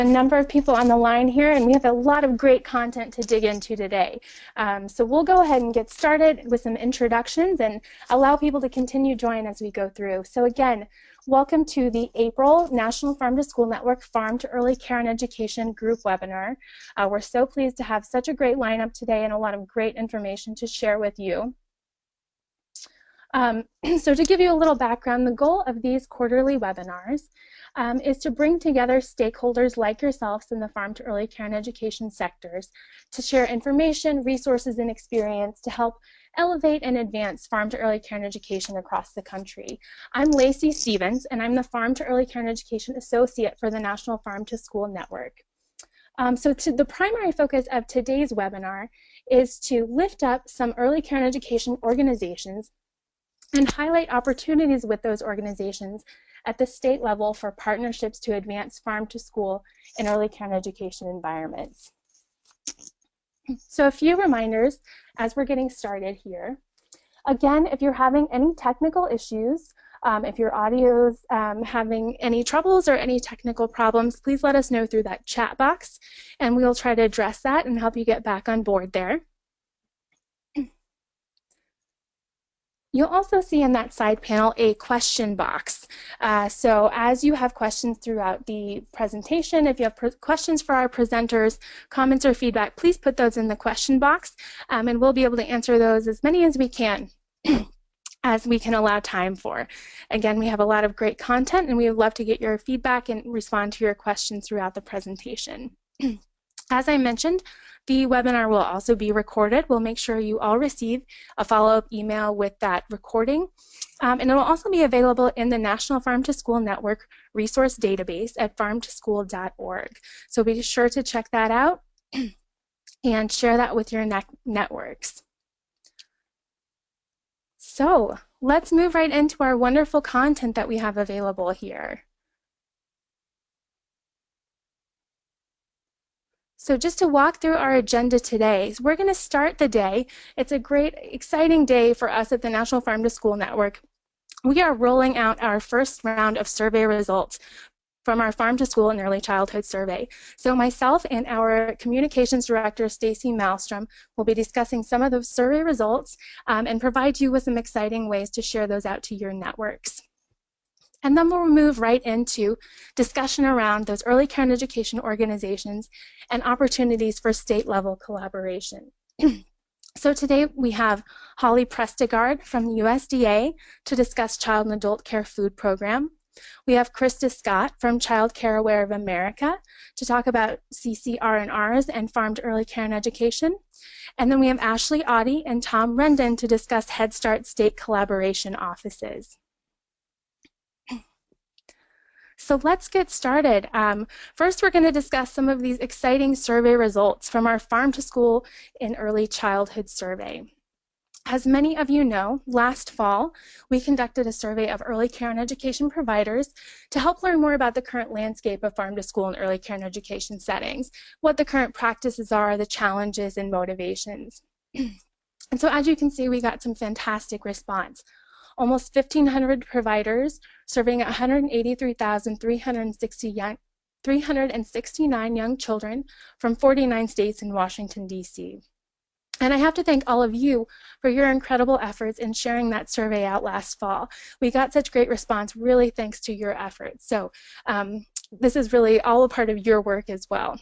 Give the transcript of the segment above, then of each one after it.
A number of people on the line here, and we have a lot of great content to dig into today. So we'll go ahead and get started with some introductions and allow people to continue join as we go through. So again, welcome to the April National Farm to School Network Farm to Early Care and Education group webinar. We're so pleased to have such a great lineup today and a lot of great information to share with you. So to give you a little background, the goal of these quarterly webinars is to bring together stakeholders like yourselves in the farm to early care and education sectors to share information, resources, and experience to help elevate and advance farm to early care and education across the country. I'm Lacey Stevens, and I'm the Farm to Early Care and Education Associate for the National Farm to School Network. The primary focus of today's webinar is to lift up some early care and education organizations and highlight opportunities with those organizations at the state level for partnerships to advance farm to school and early care and education environments. So a few reminders as we're getting started here. Again, if you're having any technical issues, if your audio's having any troubles or any technical problems, please let us know through that chat box, and we'll try to address that and help you get back on board there. You'll also see in that side panel a question box. So as you have questions throughout the presentation, if you have questions for our presenters, comments or feedback, please put those in the question box, and we'll be able to answer those as many as we can as we can allow time for. Again, we have a lot of great content, and we would love to get your feedback and respond to your questions throughout the presentation. As I mentioned, the webinar will also be recorded. We'll make sure you all receive a follow-up email with that recording. And it will also be available in the National Farm to School Network resource database at farmtoschool.org. So be sure to check that out and share that with your networks. So let's move right into our wonderful content that we have available here. So just to walk through our agenda today, we're going to start the day. It's a great, exciting day for us at the National Farm to School Network. We are rolling out our first round of survey results from our Farm to School and Early Childhood Survey. So myself and our Communications Director, Stacy Malmstrom, will be discussing some of those survey results and provide you with some exciting ways to share those out to your networks. And then we'll move right into discussion around those early care and education organizations and opportunities for state-level collaboration. So today we have Holly Prestegard from USDA to discuss Child and Adult Care Food Program. We have Krista Scott from Child Care Aware of America to talk about CCR&Rs and Farm to Early Care and Education. And then we have Ashley Audie and Tom Rendon to discuss Head Start State Collaboration Offices. So let's get started. First, we're going to discuss some of these exciting survey results from our Farm to School and Early Childhood Survey. As many of you know, last fall, we conducted a survey of early care and education providers to help learn more about the current landscape of farm to school and early care and education settings, what the current practices are, the challenges and motivations. And so as you can see, we got some fantastic response. Almost 1,500 providers serving 183,369 young children from 49 states in Washington, D.C. And I have to thank all of you for your incredible efforts in sharing that survey out last fall. We got such great response, really thanks to your efforts. So this is really all a part of your work as well.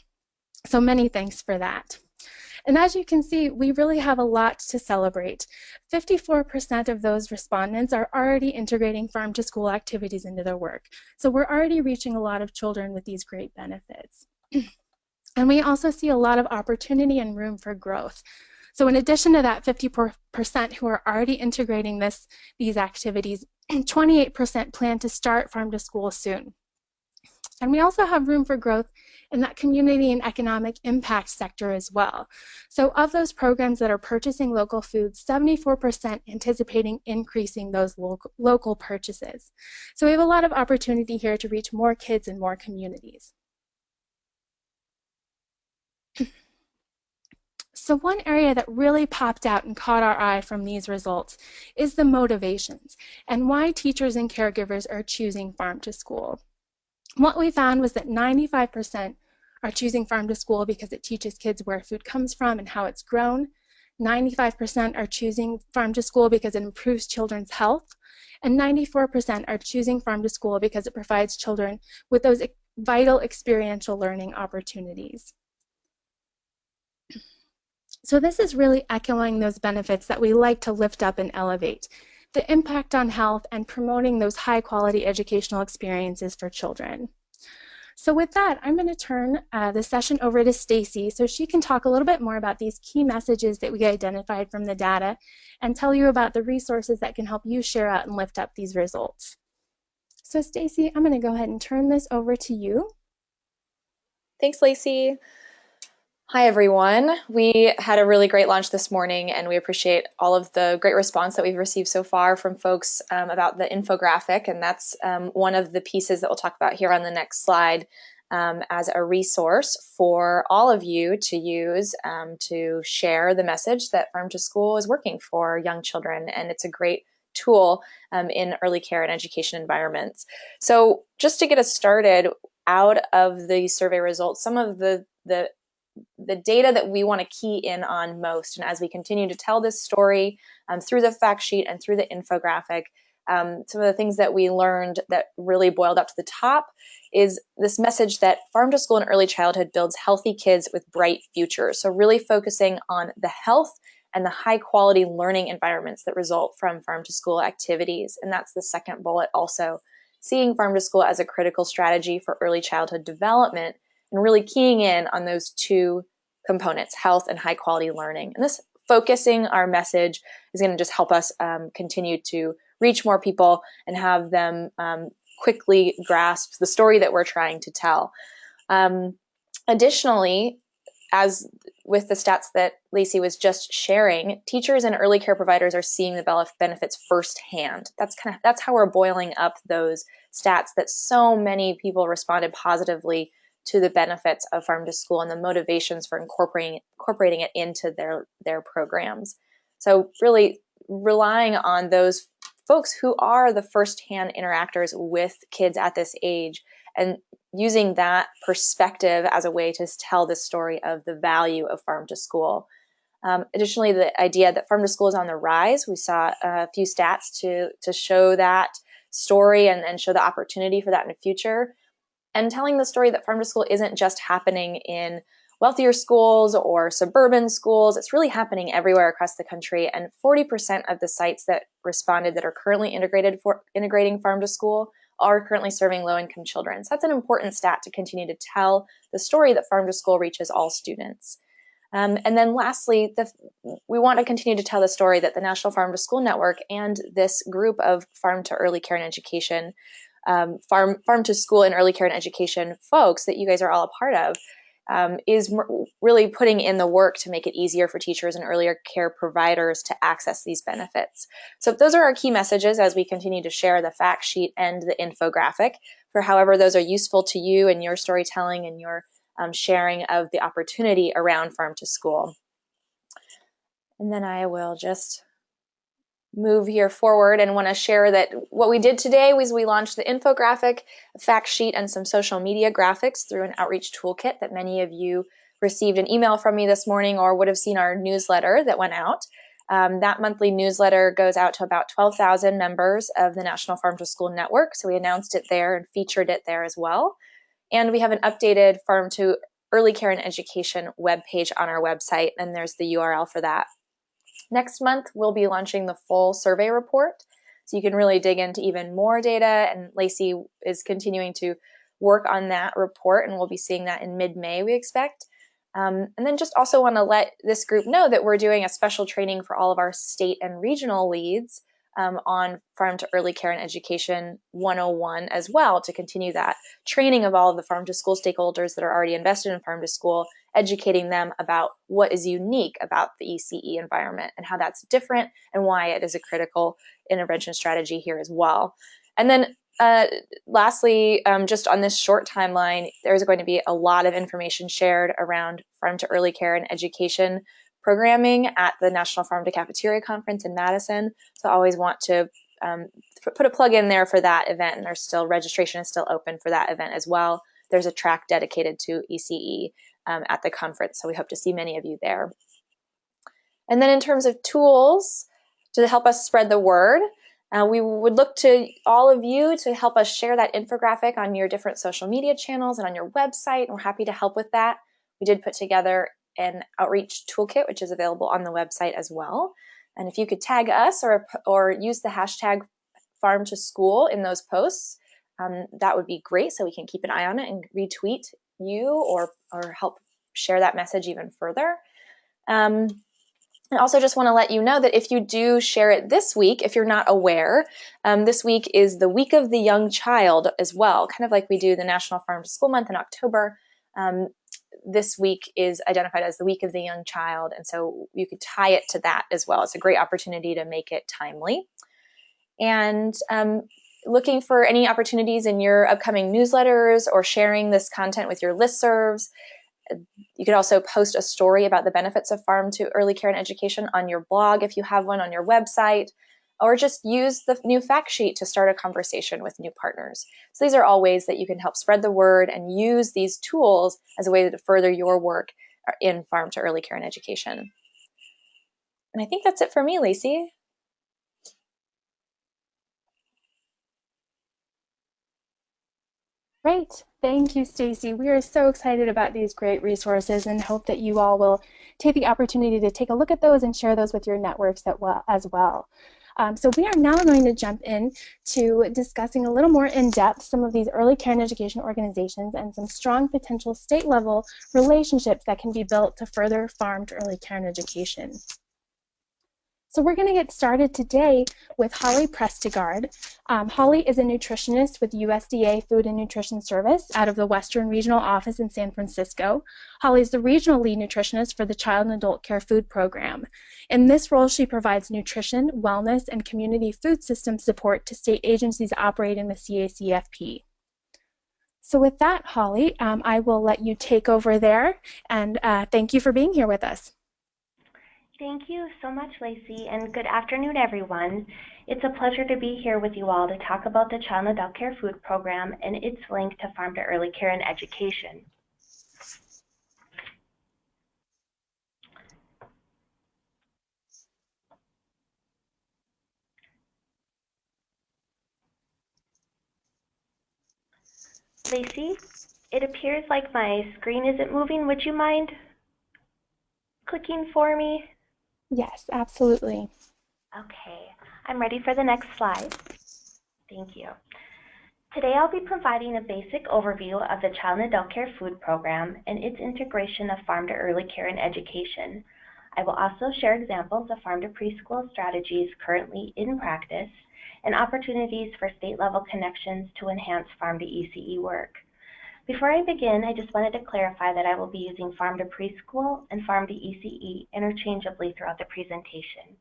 So many thanks for that. And as you can see, we really have a lot to celebrate. 54% of those respondents are already integrating farm to school activities into their work. So we're already reaching a lot of children with these great benefits. And we also see a lot of opportunity and room for growth. So in addition to that 54% who are already integrating these activities, 28% plan to start farm to school soon. And we also have room for growth in that community and economic impact sector as well. So of those programs that are purchasing local foods, 74% anticipating increasing those local purchases. So we have a lot of opportunity here to reach more kids and more communities. So one area that really popped out and caught our eye from these results is the motivations and why teachers and caregivers are choosing farm to school. What we found was that 95% are choosing farm to school because it teaches kids where food comes from and how it's grown. 95% are choosing farm to school because it improves children's health. And 94% are choosing farm to school because it provides children with those vital experiential learning opportunities. So this is really echoing those benefits that we like to lift up and elevate: the impact on health and promoting those high quality educational experiences for children. So with that, I'm going to turn the session over to Stacy so she can talk a little bit more about these key messages that we identified from the data and tell you about the resources that can help you share out and lift up these results. So Stacy, I'm going to go ahead and turn this over to you. Thanks, Lacey. Hi, everyone. We had a really great launch this morning, and we appreciate all of the great response that we've received so far from folks about the infographic, and that's one of the pieces that we'll talk about here on the next slide as a resource for all of you to use to share the message that Farm to School is working for young children, and it's a great tool in early care and education environments. So just to get us started, out of the survey results, some of the data that we want to key in on most, and as we continue to tell this story through the fact sheet and through the infographic, some of the things that we learned that really boiled up to the top is this message that Farm to School in early childhood builds healthy kids with bright futures. So really focusing on the health and the high quality learning environments that result from Farm to School activities. And that's the second bullet also, seeing Farm to School as a critical strategy for early childhood development and really keying in on those two components, health and high quality learning. And this focusing our message is going to just help us continue to reach more people and have them quickly grasp the story that we're trying to tell. Additionally, as with the stats that Lacey was just sharing, teachers and early care providers are seeing the benefits firsthand. That's how we're boiling up those stats, that so many people responded positively to the benefits of Farm to School and the motivations for incorporating it into their programs. So really relying on those folks who are the firsthand interactors with kids at this age and using that perspective as a way to tell the story of the value of Farm to School. Additionally, the idea that Farm to School is on the rise, we saw a few stats to show that story and show the opportunity for that in the future. And telling the story that Farm to School isn't just happening in wealthier schools or suburban schools, it's really happening everywhere across the country. And 40% of the sites that responded that are currently integrating Farm to School are currently serving low-income children. So that's an important stat to continue to tell the story that Farm to School reaches all students. And then lastly, we want to continue to tell the story that the National Farm to School Network and this group of farm to early care and education, farm to school and early care and education folks that you guys are all a part of, is really putting in the work to make it easier for teachers and earlier care providers to access these benefits. So those are our key messages as we continue to share the fact sheet and the infographic for however those are useful to you and your storytelling and your sharing of the opportunity around Farm to School. And then I will just move here forward and want to share that what we did today was we launched the infographic, a fact sheet, and some social media graphics through an outreach toolkit that many of you received an email from me this morning or would have seen our newsletter that went out. That monthly newsletter goes out to about 12,000 members of the National Farm to School Network, so we announced it there and featured it there as well. And we have an updated Farm to Early Care and Education webpage on our website, and there's the URL for that. Next month, we'll be launching the full survey report, so you can really dig into even more data, and Lacey is continuing to work on that report, and we'll be seeing that in mid-May, we expect. And then just also want to let this group know that we're doing a special training for all of our state and regional leads on Farm to Early Care and Education 101 as well, to continue that training of all of the Farm to School stakeholders that are already invested in Farm to School, educating them about what is unique about the ECE environment and how that's different and why it is a critical intervention strategy here as well. And then lastly, just on this short timeline, there's going to be a lot of information shared around Farm to Early Care and Education programming at the National Farm to Cafeteria Conference in Madison. So I always want to put a plug in there for that event, and registration is still open for that event as well. there's a track dedicated to ECE at the conference. So we hope to see many of you there. And then in terms of tools to help us spread the word, we would look to all of you to help us share that infographic on your different social media channels and on your website, and we're happy to help with that. We did put together an outreach toolkit, which is available on the website as well. And if you could tag us or use the hashtag farm to school in those posts, that would be great, so we can keep an eye on it and retweet you or help share that message even further. I also just want to let you know that if you do share it this week, if you're not aware, this week is the Week of the Young Child as well, kind of like we do the National Farm to School Month in October. This week is identified as the Week of the Young Child, and so you could tie it to that as well. It's a great opportunity to make it timely. And looking for any opportunities in your upcoming newsletters or sharing this content with your listservs. You could also post a story about the benefits of farm to early care and education on your blog if you have one, on your website, or just use the new fact sheet to start a conversation with new partners. So these are all ways that you can help spread the word and use these tools as a way to further your work in farm to early care and education. And I think that's it for me, Lacey. Great. Thank you, Stacy. We are so excited about these great resources and hope that you all will take the opportunity to take a look at those and share those with your networks as well. So we are now going to jump in to discussing a little more in depth some of these early care and education organizations and some strong potential state level relationships that can be built to further farm to early care and education. So we're going to get started today with Holly Prestigard. Holly is a nutritionist with USDA Food and Nutrition Service out of the Western Regional Office in San Francisco. Holly is the regional lead nutritionist for the Child and Adult Care Food Program. In this role, she provides nutrition, wellness, and community food system support to state agencies operating the CACFP. So with that, Holly, I will let you take over there, and thank you for being here with us. Thank you so much, Lacey, and good afternoon, everyone. It's a pleasure to be here with you all to talk about the Child and Adult Care Food Program and its link to farm to early care and education. Lacey, it appears like my screen isn't moving. Would you mind clicking for me? Yes, absolutely. Okay, I'm ready for the next slide. Thank you. Today I'll be providing a basic overview of the Child and Adult Care Food Program and its integration of farm to early care and education. I will also share examples of farm to preschool strategies currently in practice and opportunities for state-level connections to enhance farm to ECE work. Before I begin, I just wanted to clarify that I will be using farm to preschool and farm to ECE interchangeably throughout the presentation.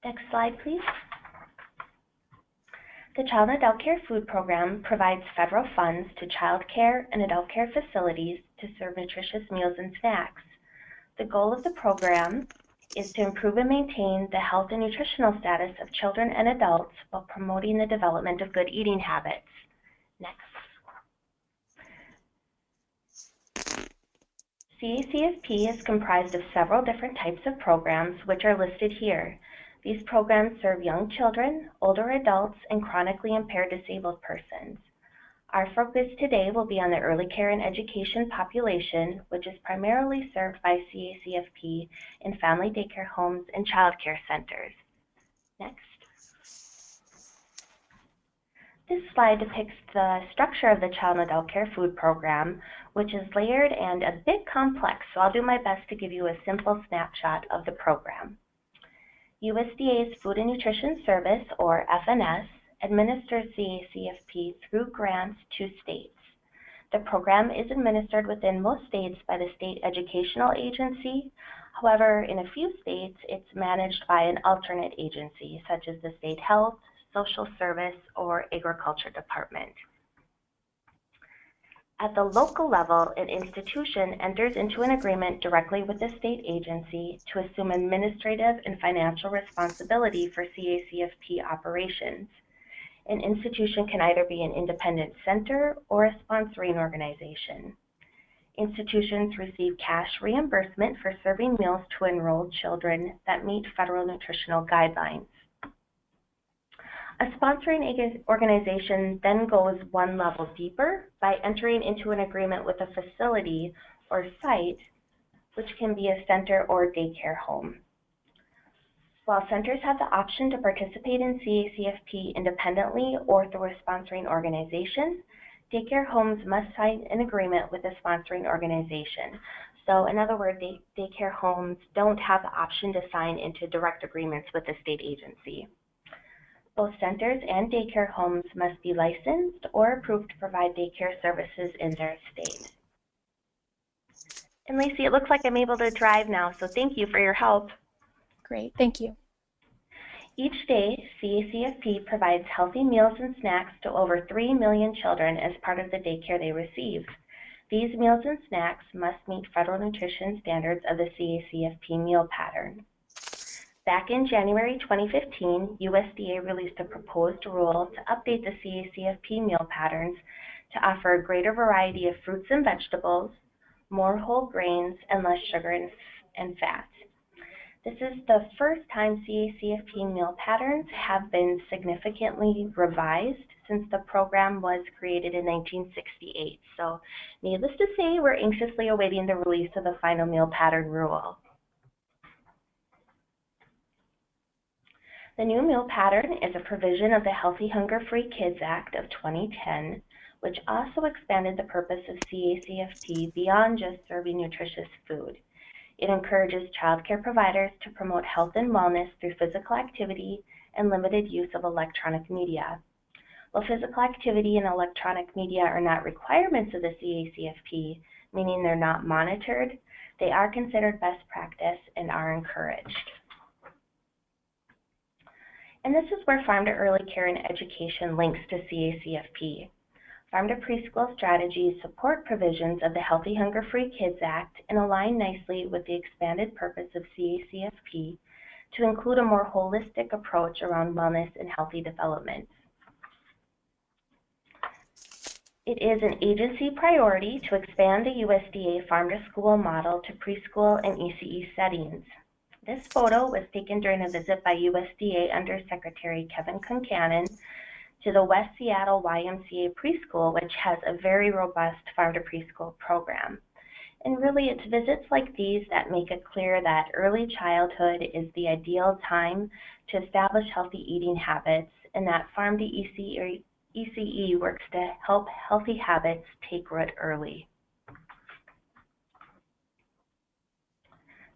Next slide, please. The Child and Adult Care Food Program provides federal funds to child care and adult care facilities to serve nutritious meals and snacks. The goal of the program is to improve and maintain the health and nutritional status of children and adults while promoting the development of good eating habits. Next. CACFP is comprised of several different types of programs which are listed here. These programs serve young children, older adults, and chronically impaired disabled persons. Our focus today will be on the early care and education population, which is primarily served by CACFP in family daycare homes and child care centers. Next. This slide depicts the structure of the Child and Adult Care Food Program, which is layered and a bit complex, so I'll do my best to give you a simple snapshot of the program. USDA's Food and Nutrition Service, or FNS, administers CACFP through grants to states. The program is administered within most states by the state educational agency. However, in a few states, it's managed by an alternate agency, such as the state health, social service, or agriculture department. At the local level, an institution enters into an agreement directly with the state agency to assume administrative and financial responsibility for CACFP operations. An institution can either be an independent center or a sponsoring organization. Institutions receive cash reimbursement for serving meals to enrolled children that meet federal nutritional guidelines. A sponsoring organization then goes one level deeper by entering into an agreement with a facility or site, which can be a center or daycare home. While centers have the option to participate in CACFP independently or through a sponsoring organization, daycare homes must sign an agreement with a sponsoring organization. So in other words, daycare homes don't have the option to sign into direct agreements with the state agency. Both centers and daycare homes must be licensed or approved to provide daycare services in their state. And Lacey, it looks like I'm able to drive now, so thank you for your help. Great, thank you. Each day, CACFP provides healthy meals and snacks to over 3 million children as part of the daycare they receive. These meals and snacks must meet federal nutrition standards of the CACFP meal pattern. Back in January 2015, USDA released a proposed rule to update the CACFP meal patterns to offer a greater variety of fruits and vegetables, more whole grains, and less sugar and fat. This is the first time CACFP meal patterns have been significantly revised since the program was created in 1968. So needless to say, we're anxiously awaiting the release of the final meal pattern rule. The new meal pattern is a provision of the Healthy Hunger-Free Kids Act of 2010, which also expanded the purpose of CACFP beyond just serving nutritious food. It encourages child care providers to promote health and wellness through physical activity and limited use of electronic media. While physical activity and electronic media are not requirements of the CACFP, meaning they're not monitored, they are considered best practice and are encouraged. And this is where Farm to Early Care and Education links to CACFP. Farm to Preschool strategies support provisions of the Healthy Hunger-Free Kids Act and align nicely with the expanded purpose of CACFP to include a more holistic approach around wellness and healthy development. It is an agency priority to expand the USDA Farm to School model to preschool and ECE settings. This photo was taken during a visit by USDA Undersecretary Kevin Concannon to the West Seattle YMCA Preschool, which has a very robust farm to preschool program. And really, it's visits like these that make it clear that early childhood is the ideal time to establish healthy eating habits, and that farm to ECE works to help healthy habits take root early.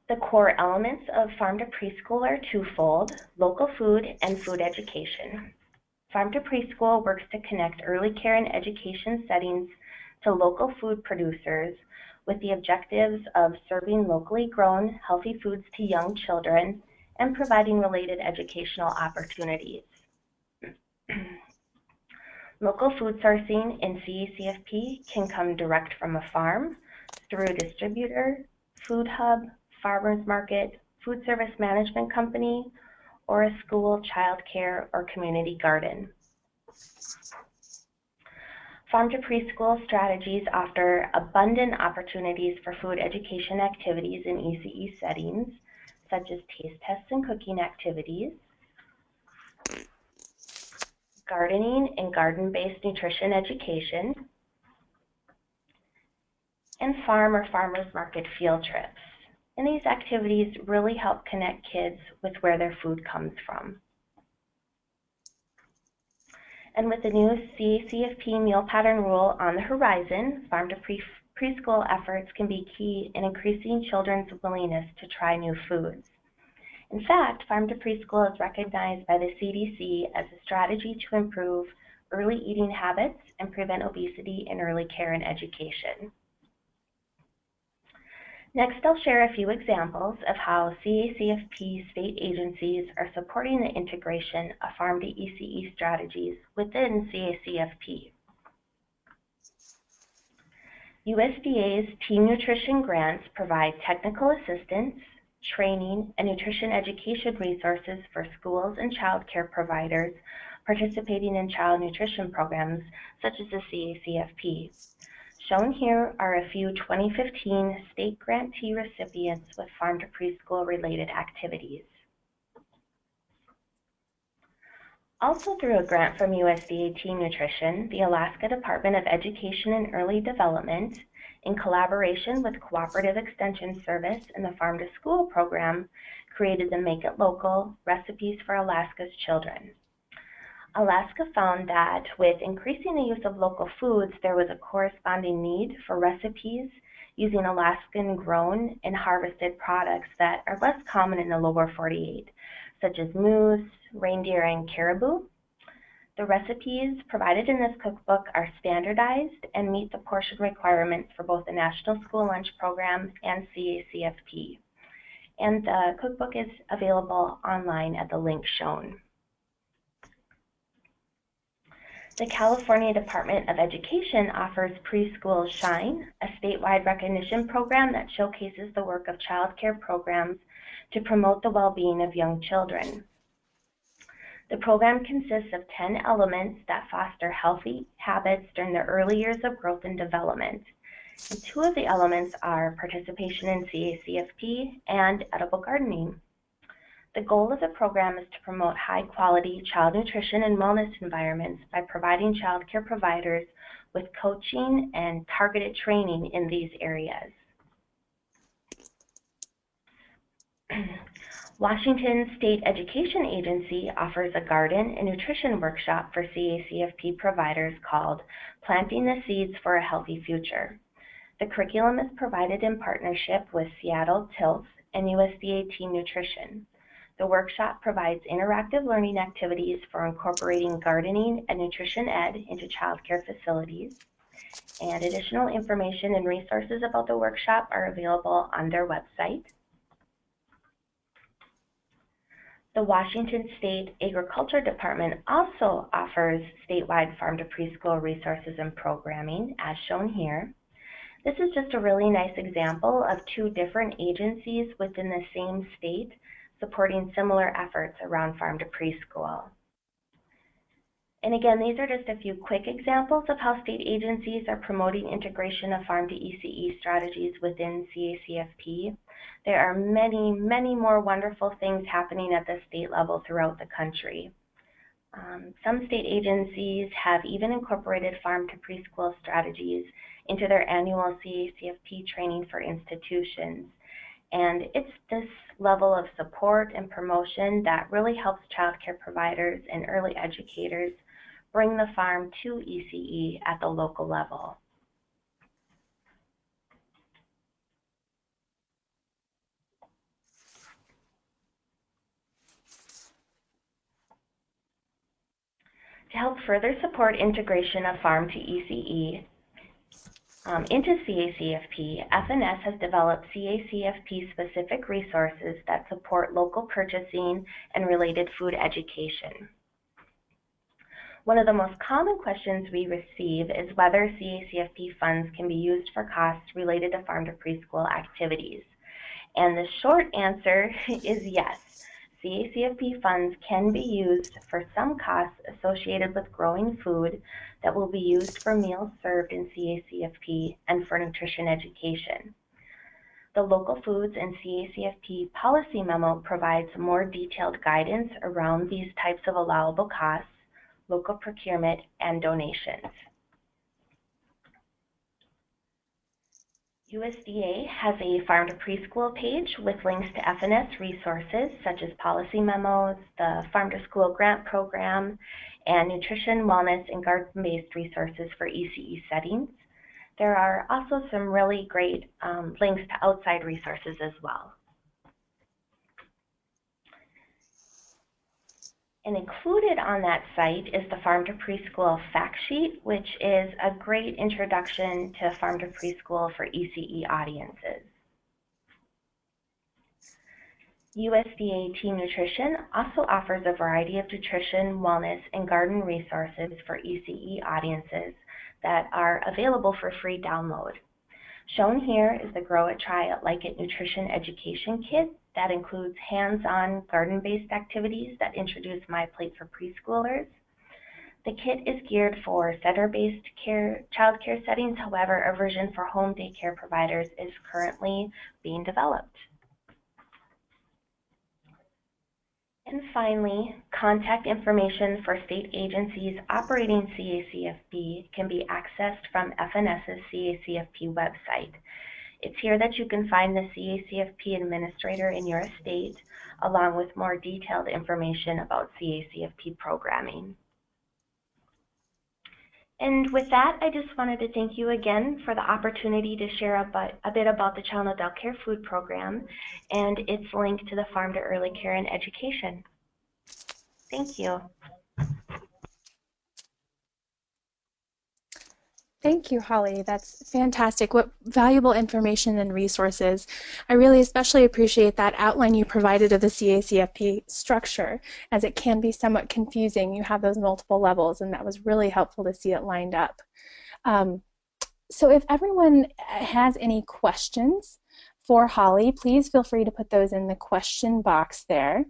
The core elements of Farm to Preschool are twofold: local food and food education. Farm to Preschool works to connect early care and education settings to local food producers with the objectives of serving locally grown, healthy foods to young children and providing related educational opportunities. Local food sourcing in CACFP can come direct from a farm, through a distributor, food hub, farmer's market, food service management company, or a school, child care, or community garden. Farm to Preschool strategies offer abundant opportunities for food education activities in ECE settings, such as taste tests and cooking activities, gardening and garden-based nutrition education, and farm or farmers market field trips. And these activities really help connect kids with where their food comes from. And with the new CACFP meal pattern rule on the horizon, farm to preschool efforts can be key in increasing children's willingness to try new foods. In fact, farm to preschool is recognized by the CDC as a strategy to improve early eating habits and prevent obesity in early care and education. Next, I'll share a few examples of how CACFP state agencies are supporting the integration of farm to ECE strategies within CACFP. USDA's Team Nutrition grants provide technical assistance, training, and nutrition education resources for schools and child care providers, participating in child nutrition programs such as the CACFP. Shown here are a few 2015 state grantee recipients with farm to preschool related activities. Also through a grant from USDA Teen Nutrition, the Alaska Department of Education and Early Development, in collaboration with Cooperative Extension Service and the Farm to School program, created the Make It Local Recipes for Alaska's Children. Alaska found that with increasing the use of local foods, there was a corresponding need for recipes using Alaskan grown and harvested products that are less common in the lower 48, such as moose, reindeer, and caribou. The recipes provided in this cookbook are standardized and meet the portion requirements for both the National School Lunch Program and CACFP. And the cookbook is available online at the link shown. The California Department of Education offers Preschool Shine, a statewide recognition program that showcases the work of child care programs to promote the well-being of young children. The program consists of 10 elements that foster healthy habits during the early years of growth and development. And 2 of the elements are participation in CACFP and edible gardening. The goal of the program is to promote high-quality child nutrition and wellness environments by providing child care providers with coaching and targeted training in these areas. Washington State Education Agency offers a garden and nutrition workshop for CACFP providers called Planting the Seeds for a Healthy Future. The curriculum is provided in partnership with Seattle TILF and USDA Teen Nutrition. The workshop provides interactive learning activities for incorporating gardening and nutrition ed into child care facilities, and additional information and resources about the workshop are available on their website. The Washington State Agriculture Department also offers statewide farm to preschool resources and programming, as shown here. This is just a really nice example of 2 different agencies within the same state supporting similar efforts around farm to preschool. And again, these are just a few quick examples of how state agencies are promoting integration of farm to ECE strategies within CACFP. There are many, many more wonderful things happening at the state level throughout the country. Some state agencies have even incorporated farm to preschool strategies into their annual CACFP training for institutions. And it's this level of support and promotion that really helps child care providers and early educators bring the farm to ECE at the local level. To help further support integration of farm to ECE into CACFP, FNS has developed CACFP-specific resources that support local purchasing and related food education. One of the most common questions we receive is whether CACFP funds can be used for costs related to farm to preschool activities. And the short answer is yes. CACFP funds can be used for some costs associated with growing food that will be used for meals served in CACFP and for nutrition education. The Local Foods and CACFP Policy Memo provides more detailed guidance around these types of allowable costs, local procurement, and donations. USDA has a farm to preschool page with links to FNS resources such as policy memos, the Farm to School Grant Program, and nutrition, wellness, and garden-based resources for ECE settings. There are also some really great links to outside resources as well. And included on that site is the Farm to Preschool fact sheet, which is a great introduction to Farm to Preschool for ECE audiences. USDA Teen Nutrition also offers a variety of nutrition, wellness, and garden resources for ECE audiences that are available for free download. Shown here is the Grow It, Try It, Like It Nutrition Education Kit that includes hands-on garden-based activities that introduce My Plate for preschoolers. The kit is geared for center-based child care settings. However, a version for home daycare providers is currently being developed. And finally, contact information for state agencies operating CACFP can be accessed from FNS's CACFP website. It's here that you can find the CACFP administrator in your state, along with more detailed information about CACFP programming. And with that, I just wanted to thank you again for the opportunity to share a bit about the Child and Adult Care Food Program and its link to the Farm to Early Care and Education. Thank you. Thank you, Holly. That's fantastic. What valuable information and resources. I really especially appreciate that outline you provided of the CACFP structure, as it can be somewhat confusing. You have those multiple levels, and that was really helpful to see it lined up. So if everyone has any questions for Holly, please feel free to put those in the question box there.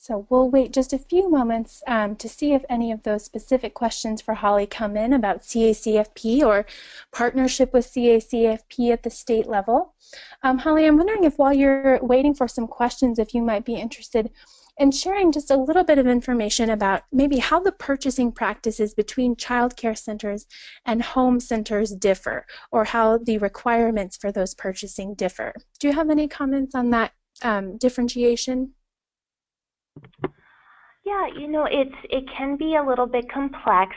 So we'll wait just a few moments to see if any of those specific questions for Holly come in about CACFP or partnership with CACFP at the state level. Holly, I'm wondering if while you're waiting for some questions, if you might be interested in sharing just a little bit of information about maybe how the purchasing practices between child care centers and home centers differ, or how the requirements for those purchasing differ. Do you have any comments on that differentiation? Yeah, you know, it can be a little bit complex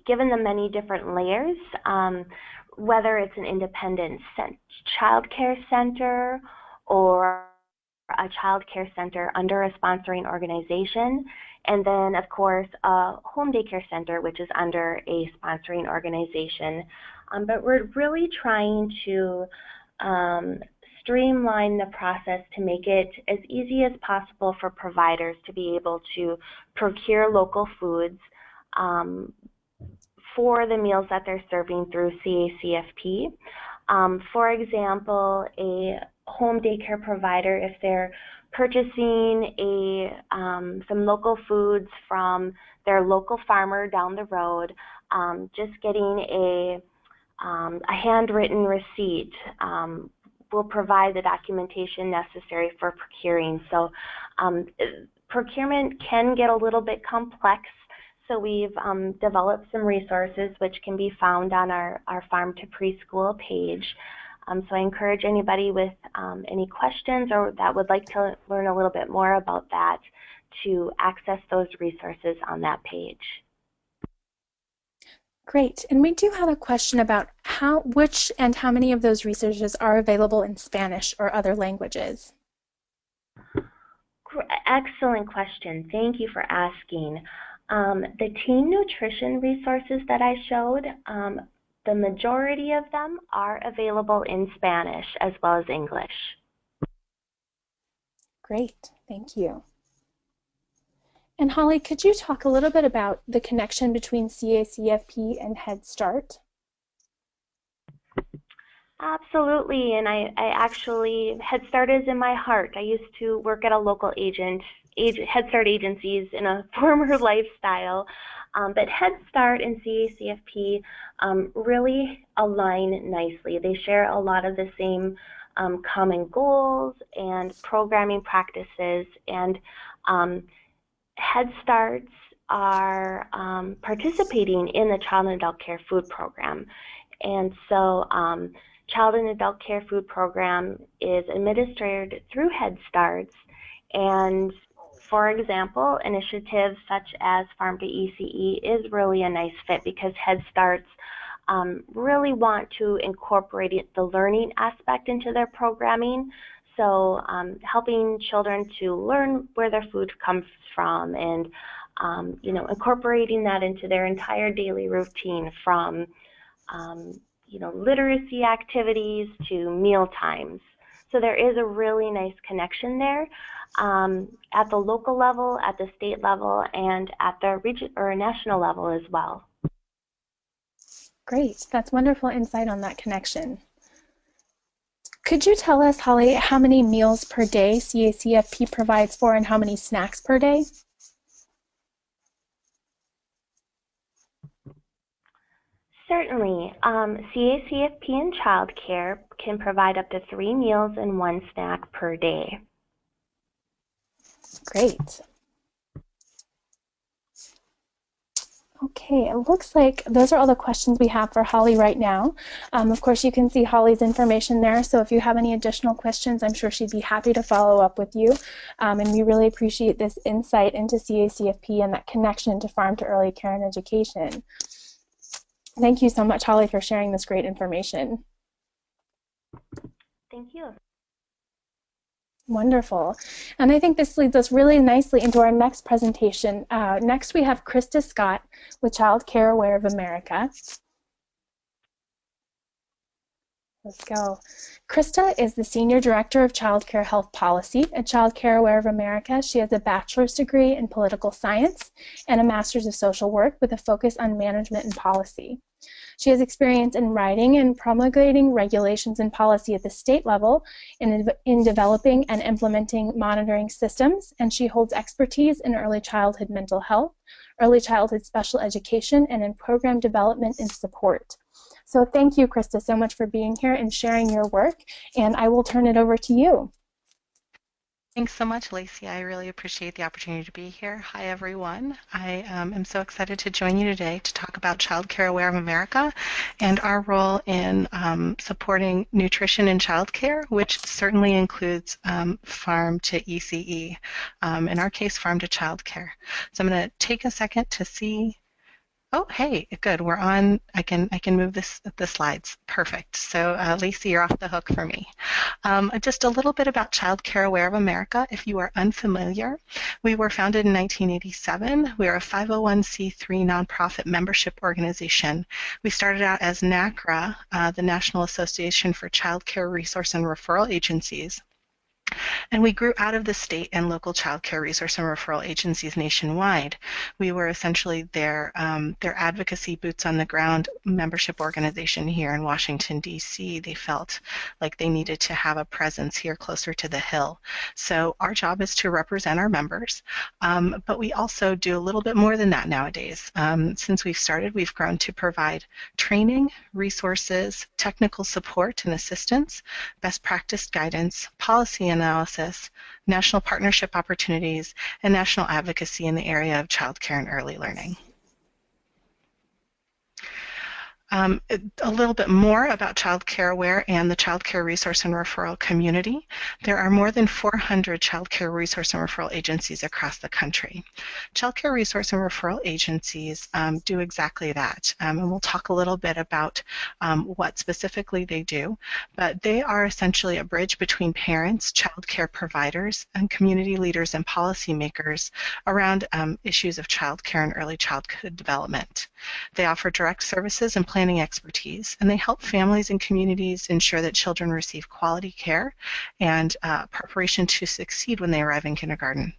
given the many different layers, whether it's an independent child care center or a child care center under a sponsoring organization, and then of course a home daycare center which is under a sponsoring organization. But we're really trying to streamline the process to make it as easy as possible for providers to be able to procure local foods for the meals that they're serving through CACFP. For example, a home daycare provider, if they're purchasing some local foods from their local farmer down the road, just getting a handwritten receipt will provide the documentation necessary for procuring. So procurement can get a little bit complex, so we've developed some resources which can be found on our Farm to Preschool page. So I encourage anybody with any questions or that would like to learn a little bit more about that to access those resources on that page. Great. And we do have a question about which and how many of those resources are available in Spanish or other languages. Excellent question. Thank you for asking. The teen nutrition resources that I showed, the majority of them are available in Spanish as well as English. Great. Thank you. And Holly, could you talk a little bit about the connection between CACFP and Head Start? Absolutely, and I actually, Head Start is in my heart. I used to work at a local Head Start agencies in a former lifestyle, but Head Start and CACFP really align nicely. They share a lot of the same common goals and programming practices, and Head Starts are participating in the Child and Adult Care Food Program. And so Child and Adult Care Food Program is administered through Head Starts, and for example, initiatives such as Farm to ECE is really a nice fit because Head Starts really want to incorporate the learning aspect into their programming. So helping children to learn where their food comes from and incorporating that into their entire daily routine from literacy activities to meal times. So there is a really nice connection there at the local level, at the state level, and at the region or national level as well. Great. That's wonderful insight on that connection. Could you tell us, Holly, how many meals per day CACFP provides for and how many snacks per day? Certainly. CACFP in childcare can provide up to 3 meals and 1 snack per day. Great. Okay, it looks like those are all the questions we have for Holly right now. Of course, you can see Holly's information there, so if you have any additional questions, I'm sure she'd be happy to follow up with you. And we really appreciate this insight into CACFP and that connection to farm to early care and education. Thank you so much, Holly, for sharing this great information. Thank you. Wonderful. And I think this leads us really nicely into our next presentation. Next, we have Krista Scott with Child Care Aware of America. Let's go. Krista is the Senior Director of Child Care Health Policy at Child Care Aware of America. She has a bachelor's degree in political science and a master's of social work with a focus on management and policy. She has experience in writing and promulgating regulations and policy at the state level in developing and implementing monitoring systems, and she holds expertise in early childhood mental health, early childhood special education, and in program development and support. So thank you, Krista, so much for being here and sharing your work, and I will turn it over to you. Thanks so much, Lacey. I really appreciate the opportunity to be here. Hi, everyone. I am so excited to join you today to talk about Child Care Aware of America and our role in supporting nutrition in childcare, which certainly includes farm to ECE, in our case, farm to childcare. So I'm going to take a second to see. Oh, hey, good. We're on. I can move the slides. Perfect. So, Lacey, you're off the hook for me. Just a little bit about Child Care Aware of America. If you are unfamiliar, we were founded in 1987. We are a 501c3 nonprofit membership organization. We started out as NACRA, the National Association for Child Care Resource and Referral Agencies. And we grew out of the state and local child care resource and referral agencies nationwide. We were essentially their advocacy boots on the ground membership organization here in Washington, D.C. They felt like they needed to have a presence here closer to the Hill. So our job is to represent our members, but we also do a little bit more than that nowadays. Since we've started, we've grown to provide training, resources, technical support and assistance, best practice guidance, policy analysis, national partnership opportunities, and national advocacy in the area of childcare and early learning. A little bit more about Child Care Aware and the Child Care Resource and Referral community. There are more than 400 child care resource and referral agencies across the country. Child care resource and referral agencies do exactly that, and we'll talk a little bit about what specifically they do, but they are essentially a bridge between parents, child care providers, and community leaders and policymakers around issues of child care and early childhood development. They offer direct services and planning expertise, and they help families and communities ensure that children receive quality care and preparation to succeed when they arrive in kindergarten.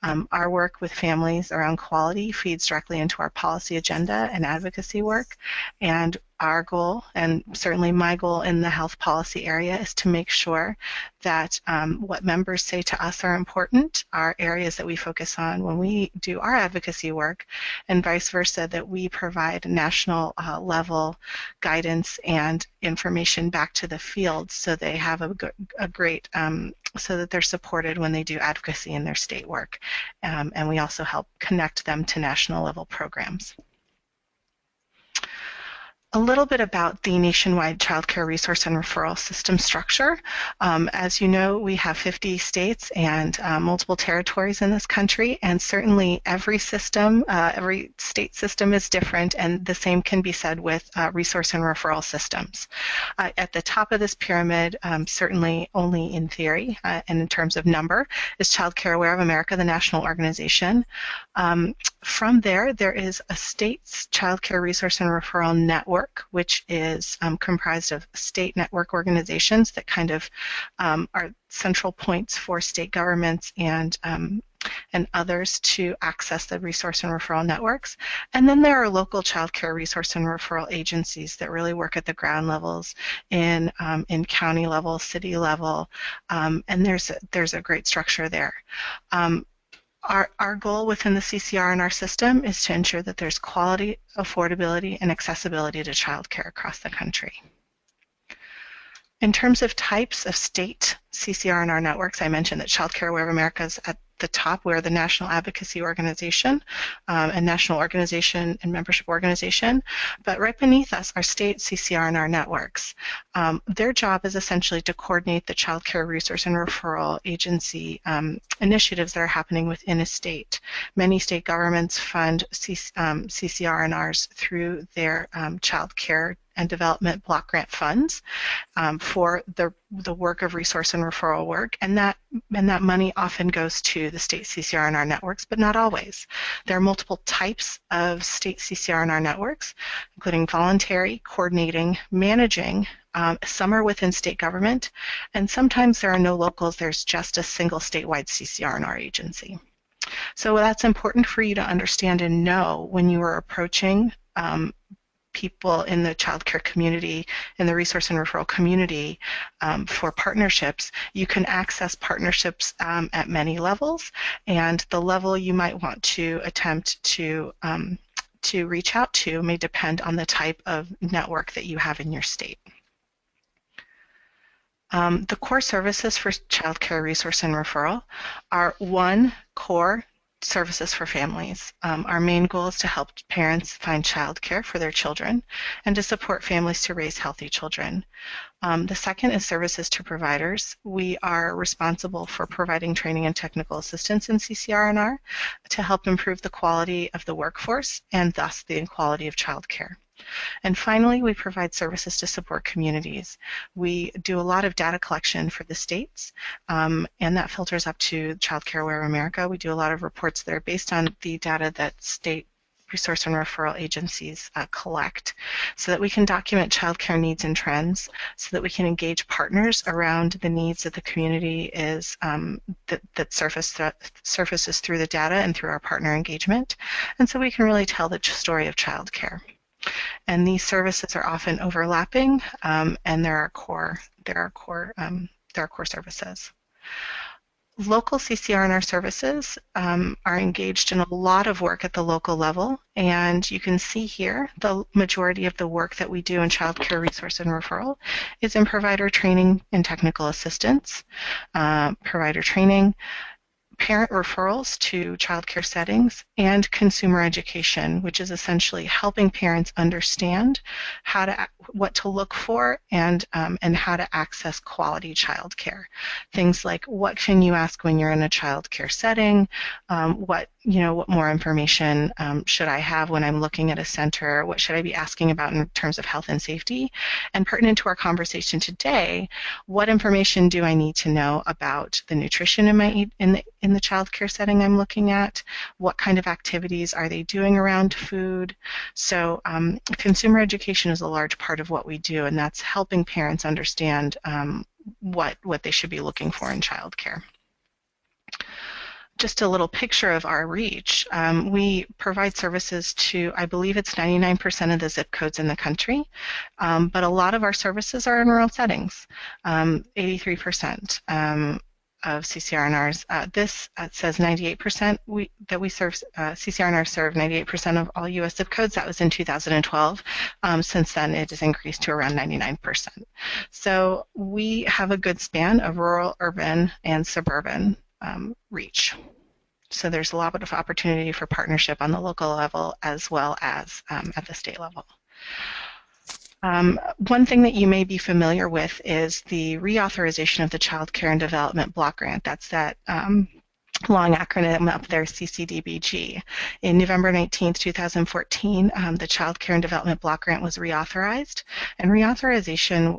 Our work with families around quality feeds directly into our policy agenda and advocacy work, and our goal, and certainly my goal in the health policy area, is to make sure that what members say to us are important are areas that we focus on when we do our advocacy work, and vice versa, that we provide national level guidance and information back to the field so they have a great, so that they're supported when they do advocacy in their state work. And we also help connect them to national level programs. A little bit about the nationwide child care resource and referral system structure. As you know, we have 50 states and multiple territories in this country, and certainly every system, every state system is different, and the same can be said with resource and referral systems. At the top of this pyramid, certainly only in theory and in terms of number, is Child Care Aware of America, the national organization. From there, there is a state's child care resource and referral network, which is comprised of state network organizations that kind of are central points for state governments and and others to access the resource and referral networks. And then there are local child care resource and referral agencies that really work at the ground levels in county level, city level, and there's a great structure there. Our goal within the CCR&R system is to ensure that there's quality, affordability, and accessibility to childcare across the country. In terms of types of state CCR&R networks, I mentioned that Child Care Aware of America is at the top. We're the national advocacy organization and national organization and membership organization. But right beneath us are state CCR&R networks. Their job is essentially to coordinate the child care resource and referral agency initiatives that are happening within a state. Many state governments fund CCR&Rs through their child care and development block grant funds for the work of resource and referral work, and that money often goes to the state CCR&R networks, but not always. There are multiple types of state CCR&R networks, including voluntary, coordinating, managing. Some are within state government, and sometimes there are no locals. There's just a single statewide CCR&R agency. So that's important for you to understand and know when you are approaching people in the child care community, in the resource and referral community for partnerships. You can access partnerships at many levels, and the level you might want to attempt to reach out to may depend on the type of network that you have in your state. The core services for child care resource and referral are one, core services for families. Our main goal is to help parents find childcare for their children and to support families to raise healthy children. The second is services to providers. We are responsible for providing training and technical assistance in CCR&R to help improve the quality of the workforce and thus the quality of childcare. And finally, we provide services to support communities. We do a lot of data collection for the states, and that filters up to Child Care Aware of America. We do a lot of reports that are based on the data that state resource and referral agencies collect so that we can document child care needs and trends, so that we can engage partners around the needs that the community is that surfaces through the data and through our partner engagement, and so we can really tell the story of child care. And these services are often overlapping, and there are core services. Local CCR&R services are engaged in a lot of work at the local level, and you can see here the majority of the work that we do in child care resource and referral is in provider training and technical assistance, provider training, parent referrals to child care settings, and consumer education, which is essentially helping parents understand what to look for and how to access quality child care. Things like what can you ask when you're in a child care setting, what more information should I have when I'm looking at a center, what should I be asking about in terms of health and safety, and pertinent to our conversation today, what information do I need to know about the nutrition in the child care setting I'm looking at, what kind of activities are they doing around food. So consumer education is a large part of what we do, and that's helping parents understand what they should be looking for in childcare. Just a little picture of our reach. We provide services to, I believe it's 99% of the zip codes in the country, but a lot of our services are in rural settings, 83%. Of CCR&Rs. This says 98% that we serve, CCR&Rs serve 98% of all U.S. zip codes. That was in 2012. Since then, it has increased to around 99%. So we have a good span of rural, urban, and suburban reach. So there's a lot of opportunity for partnership on the local level as well as at the state level. One thing that you may be familiar with is the reauthorization of the Child Care and Development Block Grant. That's that long acronym up there, CCDBG. In November 19, 2014, the Child Care and Development Block Grant was reauthorized, and reauthorization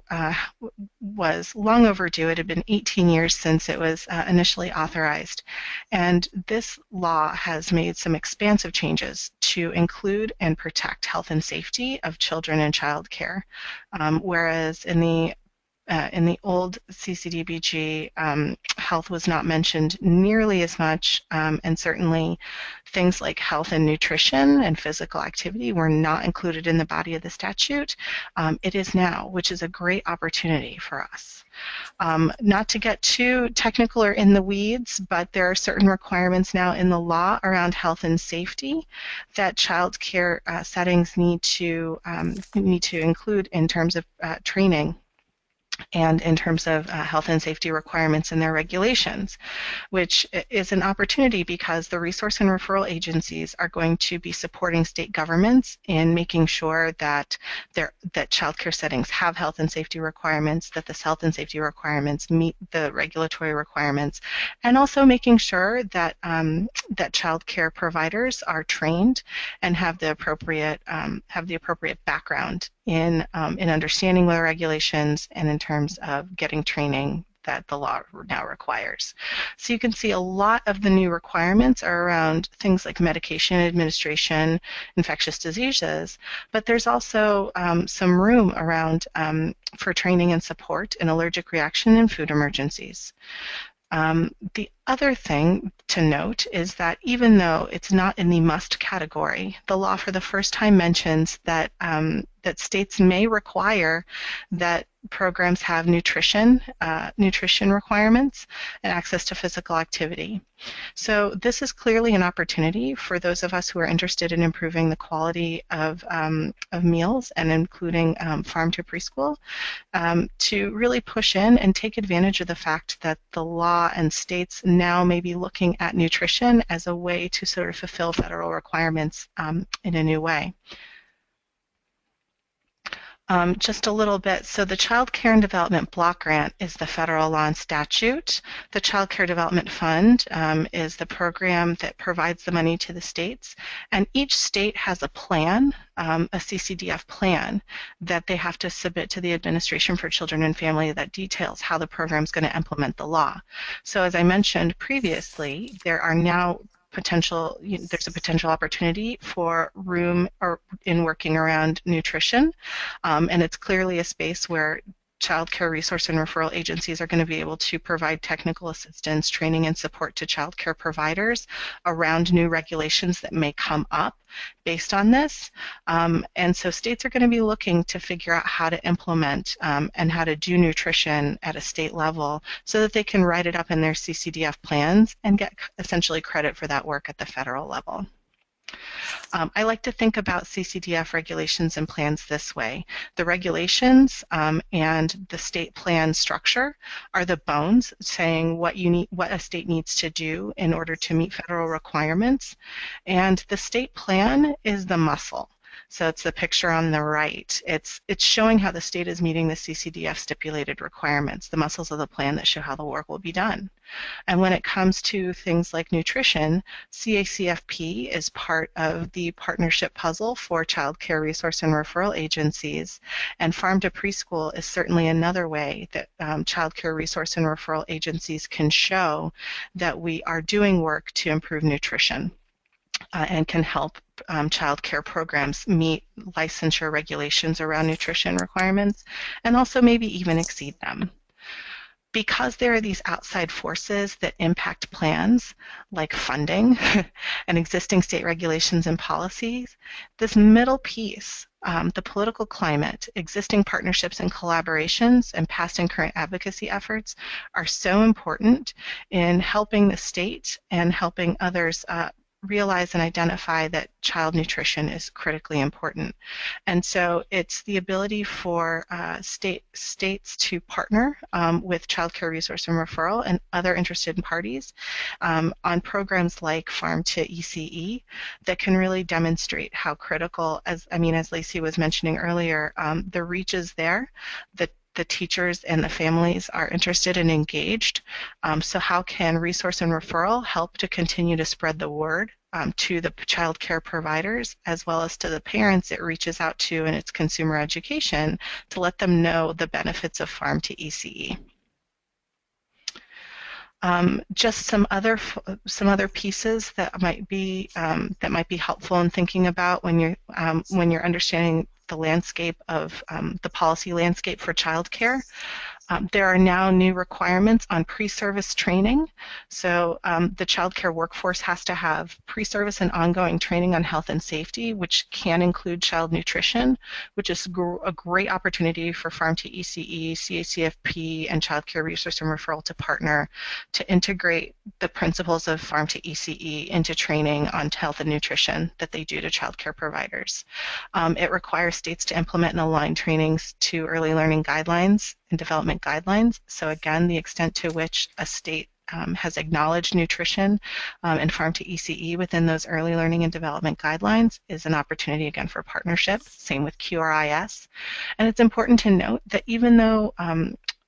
was long overdue. It had been 18 years since it was initially authorized, and this law has made some expansive changes to include and protect health and safety of children in child care, whereas in the in the old CCDBG, health was not mentioned nearly as much, and certainly things like health and nutrition and physical activity were not included in the body of the statute. It is now, which is a great opportunity for us. Not to get too technical or in the weeds, but there are certain requirements now in the law around health and safety that child care settings need to include in terms of training and in terms of health and safety requirements in their regulations, which is an opportunity because the resource and referral agencies are going to be supporting state governments in making sure that child care settings have health and safety requirements, that the health and safety requirements meet the regulatory requirements, and also making sure that that child care providers are trained and have the appropriate background in understanding the regulations and in terms of getting training that the law now requires. So you can see a lot of the new requirements are around things like medication administration, infectious diseases, but there's also some room around for training and support in allergic reaction and food emergencies. The other thing to note is that even though it's not in the must category, the law for the first time mentions that that states may require that programs have nutrition requirements and access to physical activity. So this is clearly an opportunity for those of us who are interested in improving the quality of meals and including farm to preschool to really push in and take advantage of the fact that the law and states now may be looking at nutrition as a way to sort of fulfill federal requirements in a new way. Just a little bit. So the Child Care and Development Block Grant is the federal law and statute. The Child Care Development Fund is the program that provides the money to the states. And each state has a plan, a CCDF plan, that they have to submit to the Administration for Children and Family that details how the program is going to implement the law. So as I mentioned previously, there are now there's a potential opportunity for room in working around nutrition, and it's clearly a space where child care resource and referral agencies are going to be able to provide technical assistance, training, and support to child care providers around new regulations that may come up based on this. And so states are going to be looking to figure out how to implement and how to do nutrition at a state level so that they can write it up in their CCDF plans and get essentially credit for that work at the federal level. I like to think about CCDF regulations and plans this way. The regulations and the state plan structure are the bones saying what a state needs to do in order to meet federal requirements, and the state plan is the muscle. So it's the picture on the right. It's showing how the state is meeting the CCDF stipulated requirements, the muscles of the plan that show how the work will be done. And when it comes to things like nutrition, CACFP is part of the partnership puzzle for child care resource and referral agencies, and farm to preschool is certainly another way that child care resource and referral agencies can show that we are doing work to improve nutrition and can help child care programs meet licensure regulations around nutrition requirements and also maybe even exceed them. Because there are these outside forces that impact plans, like funding and existing state regulations and policies, this middle piece, the political climate, existing partnerships and collaborations, and past and current advocacy efforts are so important in helping the state and helping others realize and identify that child nutrition is critically important. And so it's the ability for states to partner with child care resource and referral and other interested parties on programs like Farm to ECE that can really demonstrate how critical, as Lacey was mentioning earlier, the reach is there, the teachers and the families are interested and engaged. So how can resource and referral help to continue to spread the word to the child care providers as well as to the parents it reaches out to in its consumer education to let them know the benefits of Farm to ECE. Just some other pieces that might be helpful in thinking about when you're understanding the landscape of the policy landscape for childcare. There are now new requirements on pre-service training. So the child care workforce has to have pre-service and ongoing training on health and safety, which can include child nutrition, which is a great opportunity for Farm to ECE, CACFP, and Child Care Resource and Referral to partner to integrate the principles of Farm to ECE into training on health and nutrition that they do to child care providers. It requires states to implement and align trainings to early learning guidelines and development guidelines. So again, the extent to which a state has acknowledged nutrition and Farm to ECE within those early learning and development guidelines is an opportunity again for partnership. Same with QRIS. And it's important to note that even though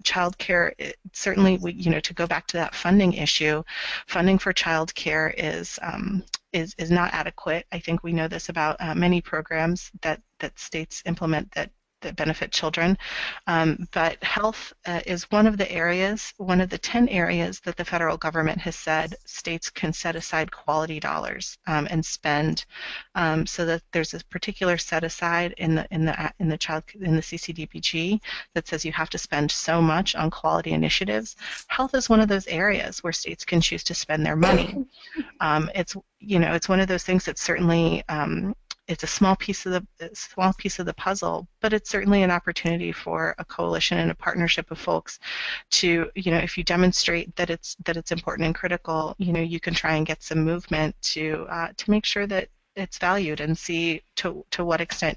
childcare, certainly, to go back to that funding issue, funding for childcare is not adequate. I think we know this about many programs that states implement that benefit children. But health is one of the areas, one of the 10 areas that the federal government has said states can set aside quality dollars and spend, so that there's a particular set aside in the CCDBG that says you have to spend so much on quality initiatives. Health is one of those areas where states can choose to spend their money. It's one of those things that certainly it's a small piece of the puzzle, but it's certainly an opportunity for a coalition and a partnership of folks to, if you demonstrate that it's important and critical, you can try and get some movement to make sure that it's valued and see to what extent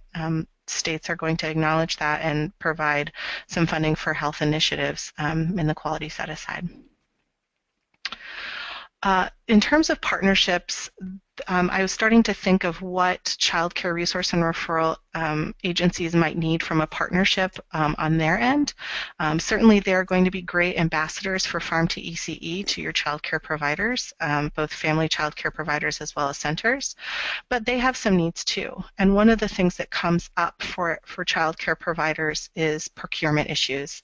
states are going to acknowledge that and provide some funding for health initiatives in the quality set aside. In terms of partnerships, I was starting to think of what child care resource and referral agencies might need from a partnership on their end. Certainly they're going to be great ambassadors for Farm to ECE to your child care providers, both family child care providers as well as centers, but they have some needs too. And one of the things that comes up for child care providers is procurement issues.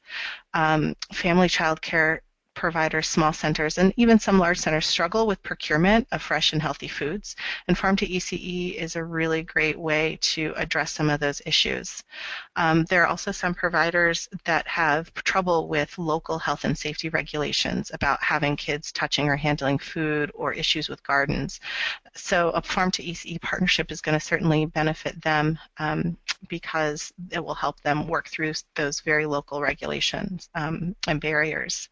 Family child care providers, small centers, and even some large centers struggle with procurement of fresh and healthy foods, and Farm to ECE is a really great way to address some of those issues. There are also some providers that have trouble with local health and safety regulations about having kids touching or handling food or issues with gardens. So a Farm to ECE partnership is going to certainly benefit them because it will help them work through those very local regulations and barriers.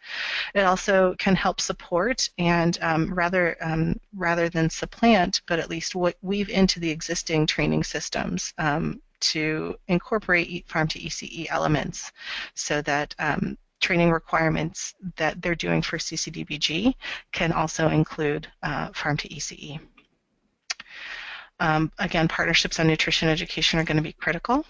It also can help support and rather than supplant, but at least weave into the existing training systems to incorporate Farm to ECE elements so that training requirements that they're doing for CCDBG can also include Farm to ECE. Again, partnerships on nutrition education are going to be critical.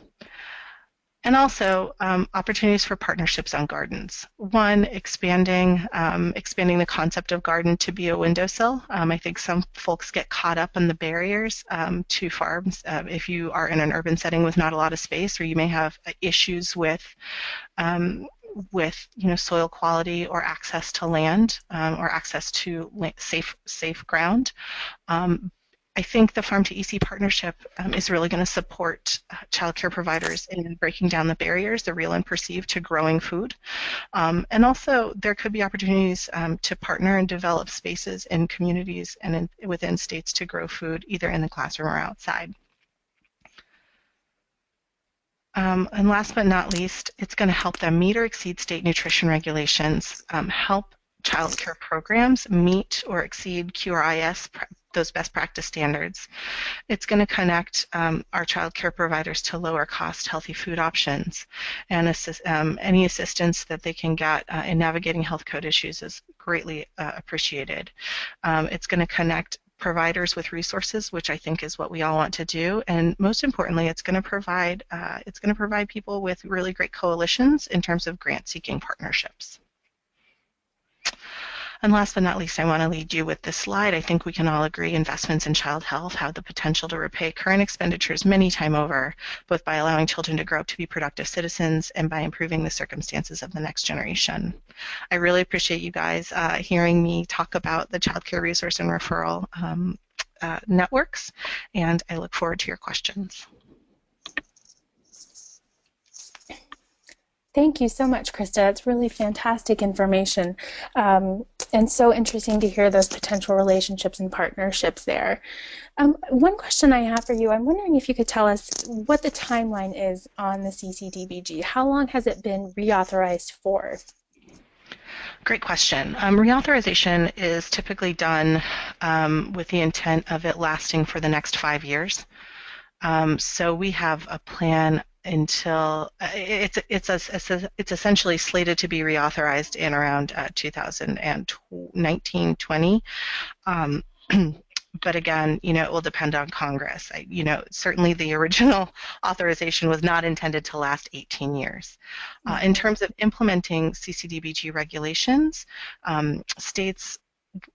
And also opportunities for partnerships on gardens. One, expanding the concept of garden to be a windowsill. I think some folks get caught up in the barriers to farms. If you are in an urban setting with not a lot of space, or you may have issues with soil quality or access to land or access to safe ground. I think the Farm to ECE partnership is really going to support child care providers in breaking down the barriers, the real and perceived, to growing food. And also there could be opportunities to partner and develop spaces in communities and within states to grow food either in the classroom or outside. And last but not least, it's going to help them meet or exceed state nutrition regulations, help child care programs meet or exceed QRIS, those best practice standards. It's going to connect our child care providers to lower cost healthy food options, and any assistance that they can get in navigating health code issues is greatly appreciated. It's going to connect providers with resources, which I think is what we all want to do, and most importantly, it's going to provide people with really great coalitions in terms of grant-seeking partnerships. And last but not least, I want to leave you with this slide. I think we can all agree investments in child health have the potential to repay current expenditures many times over, both by allowing children to grow up to be productive citizens and by improving the circumstances of the next generation. I really appreciate you guys hearing me talk about the Child Care Resource and Referral networks, and I look forward to your questions. Thank you so much, Krista. That's really fantastic information, and so interesting to hear those potential relationships and partnerships there. One question I have for you, I'm wondering if you could tell us what the timeline is on the CCDBG. How long has it been reauthorized for? Great question. Reauthorization is typically done with the intent of it lasting for the next 5 years. So we have a plan until it's essentially slated to be reauthorized in around 2019-20. But again, it will depend on Congress. Certainly the original authorization was not intended to last 18 years. In terms of implementing CCDBG regulations, states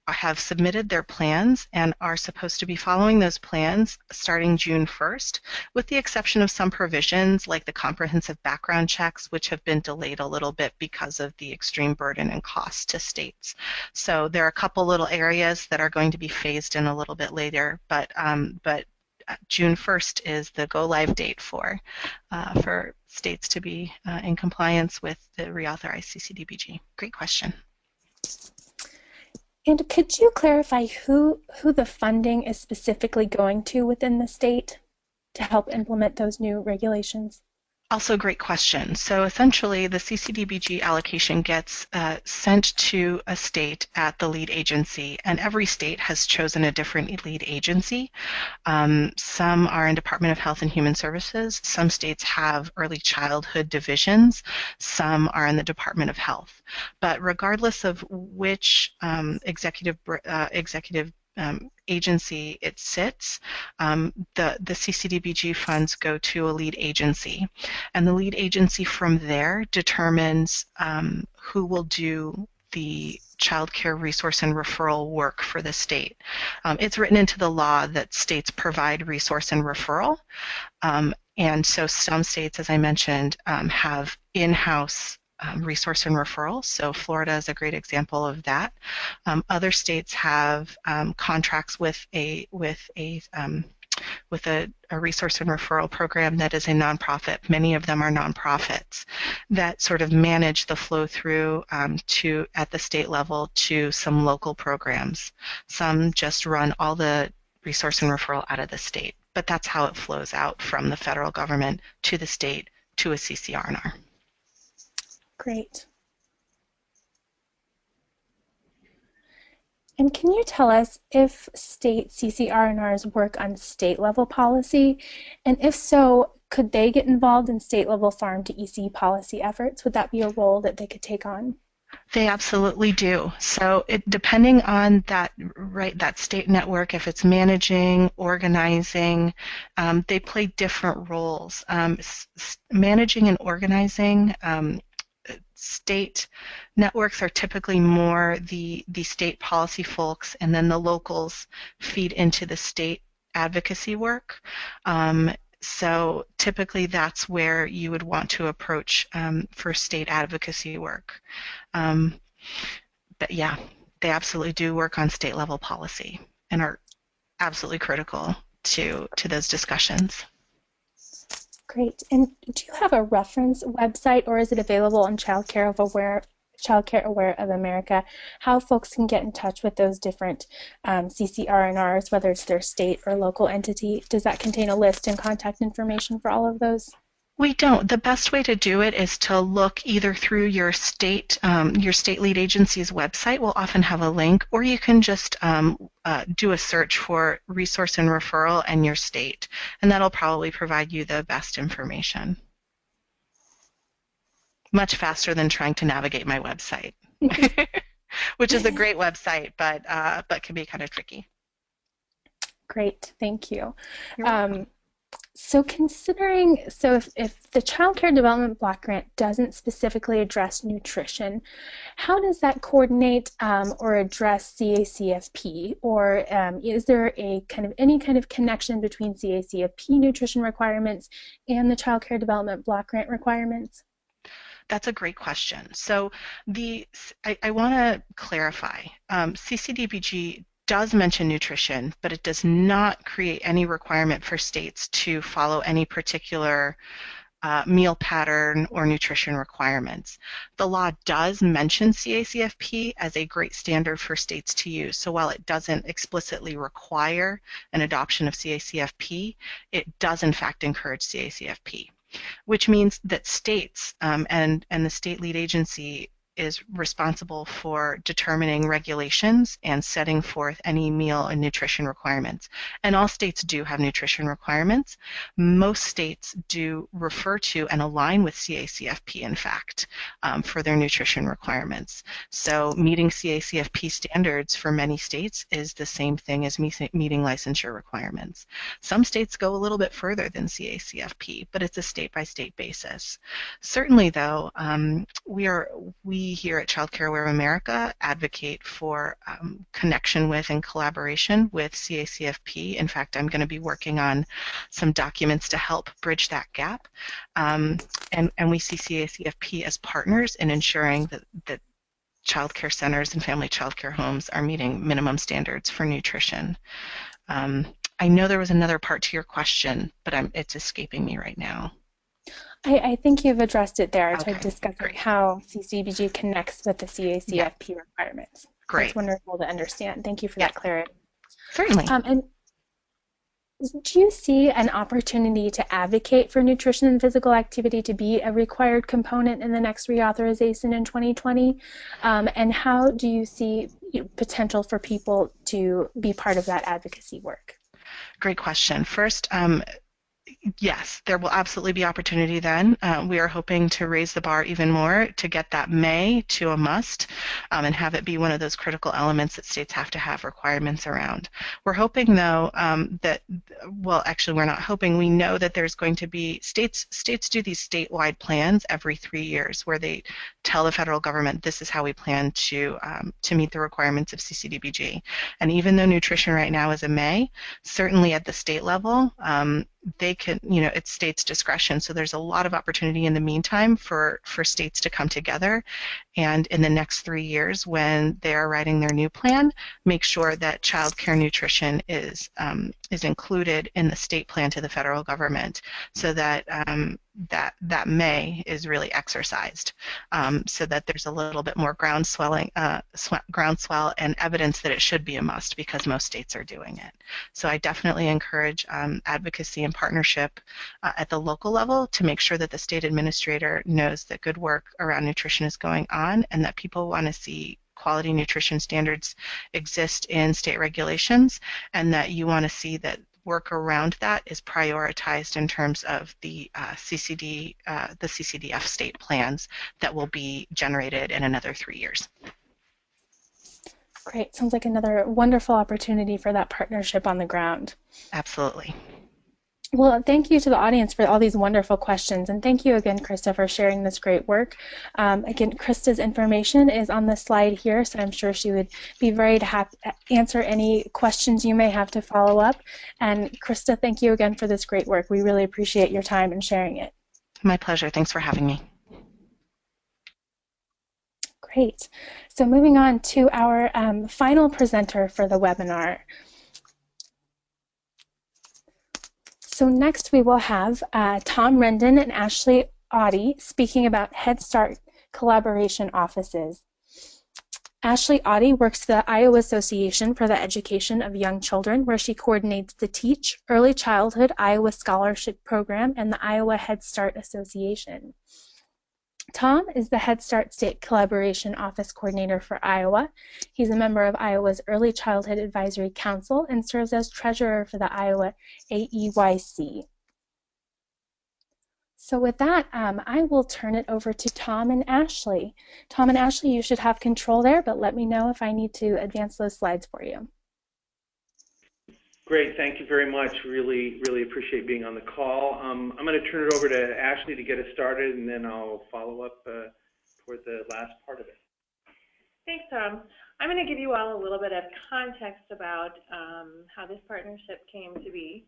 have submitted their plans and are supposed to be following those plans starting June 1st, with the exception of some provisions like the comprehensive background checks, which have been delayed a little bit because of the extreme burden and cost to states. So there are a couple little areas that are going to be phased in a little bit later, but June 1st is the go-live date for states to be in compliance with the reauthorized CCDBG. Great question. And could you clarify who the funding is specifically going to within the state to help implement those new regulations? Also a great question. So essentially the CCDBG allocation gets sent to a state at the lead agency, and every state has chosen a different lead agency. Some are in Department of Health and Human Services, some states have early childhood divisions, some are in the Department of Health. But regardless of which executive agency it sits, the CCDBG funds go to a lead agency, and the lead agency from there determines who will do the child care resource and referral work for the state. It's written into the law that states provide resource and referral, and so some states, as I mentioned, have in-house resource and referral. So Florida is a great example of that. Other states have contracts with a resource and referral program that is a nonprofit. Many of them are nonprofits that sort of manage the flow through at the state level to some local programs. Some just run all the resource and referral out of the state, but that's how it flows out from the federal government to the state to a CCR&R. Great. And can you tell us if state CCR&Rs work on state level policy? And if so, could they get involved in state level farm to EC policy efforts? Would that be a role that they could take on? They absolutely do. So depending on that state network, if it's managing, organizing, they play different roles. Managing and organizing, state networks are typically more the state policy folks, and then the locals feed into the state advocacy work. So typically that's where you would want to approach for state advocacy work. But yeah, they absolutely do work on state level policy and are absolutely critical to those discussions. Great. And do you have a reference website, or is it available on Child Care Aware of America, how folks can get in touch with those different CCR&Rs, whether it's their state or local entity? Does that contain a list and contact information for all of those? We don't. The best way to do it is to look either through your state lead agency's website will often have a link, or you can just do a search for resource and referral and your state, and that'll probably provide you the best information. Much faster than trying to navigate my website, which is a great website, but can be kind of tricky. Great, thank you. So if the Child Care Development Block Grant doesn't specifically address nutrition, how does that coordinate or address CACFP? Or is there any kind of connection between CACFP nutrition requirements and the Child Care Development Block Grant requirements? That's a great question. So I want to clarify, CCDBG does mention nutrition, but it does not create any requirement for states to follow any particular meal pattern or nutrition requirements. The law does mention CACFP as a great standard for states to use. So while it doesn't explicitly require an adoption of CACFP, it does in fact encourage CACFP, which means that states and the state lead agency is responsible for determining regulations and setting forth any meal and nutrition requirements. And all states do have nutrition requirements. Most states do refer to and align with CACFP, in fact, for their nutrition requirements. So meeting CACFP standards for many states is the same thing as meeting licensure requirements. Some states go a little bit further than CACFP, but it's a state-by-state basis. Certainly, though, we here at Child Care Aware of America advocate for connection with and collaboration with CACFP. In fact, I'm going to be working on some documents to help bridge that gap. And we see CACFP as partners in ensuring that child care centers and family child care homes are meeting minimum standards for nutrition. I know there was another part to your question, but it's escaping me right now. I think you've addressed it there Okay, to discuss great. how CCDBG connects with the CACFP requirements. Great. That's wonderful to understand. Thank you for that clarity. Certainly. And do you see an opportunity to advocate for nutrition and physical activity to be a required component in the next reauthorization in 2020? And how do you see potential for people to be part of that advocacy work? Great question. First, yes, there will absolutely be opportunity then. We are hoping to raise the bar even more to get that may to a must and have it be one of those critical elements that states have to have requirements around. We're hoping, though, well, actually, we're not hoping. We know that there's going to be states do these statewide plans every 3 years where they tell the federal government this is how we plan to meet the requirements of CCDBG. And even though nutrition right now is a may, certainly at the state level, they can, it's states' discretion. So there's a lot of opportunity in the meantime for states to come together and in the next 3 years when they are writing their new plan, make sure that child care nutrition is included in the state plan to the federal government so that that may is really exercised so that there's a little bit more groundswell and evidence that it should be a must because most states are doing it. So I definitely encourage advocacy and partnership at the local level to make sure that the state administrator knows that good work around nutrition is going on and that people want to see quality nutrition standards exist in state regulations and that you want to see that work around that is prioritized in terms of the CCDF state plans that will be generated in another 3 years. Great. Sounds like another wonderful opportunity for that partnership on the ground. Absolutely. Well, thank you to the audience for all these wonderful questions. And thank you again, Krista, for sharing this great work. Again, Krista's information is on the slide here, so I'm sure she would be very happy to answer any questions you may have to follow up. And Krista, thank you again for this great work. We really appreciate your time and sharing it. My pleasure. Thanks for having me. Great. So moving on to our final presenter for the webinar. So next we will have Tom Rendon and Ashley Audie speaking about Head Start collaboration offices. Ashley Audie works for the Iowa Association for the Education of Young Children, where she coordinates the Teach Early Childhood Iowa Scholarship Program and the Iowa Head Start Association. Tom is the Head Start State Collaboration Office Coordinator for Iowa. He's a member of Iowa's Early Childhood Advisory Council and serves as Treasurer for the Iowa AEYC. So with that, I will turn it over to Tom and Ashley. Tom and Ashley, you should have control there, but let me know if I need to advance those slides for you. Great, thank you very much. Really appreciate being on the call. I'm going to turn it over to Ashley to get us started, and then I'll follow up toward the last part of it. Thanks, Tom. I'm going to give you all a little bit of context about how this partnership came to be.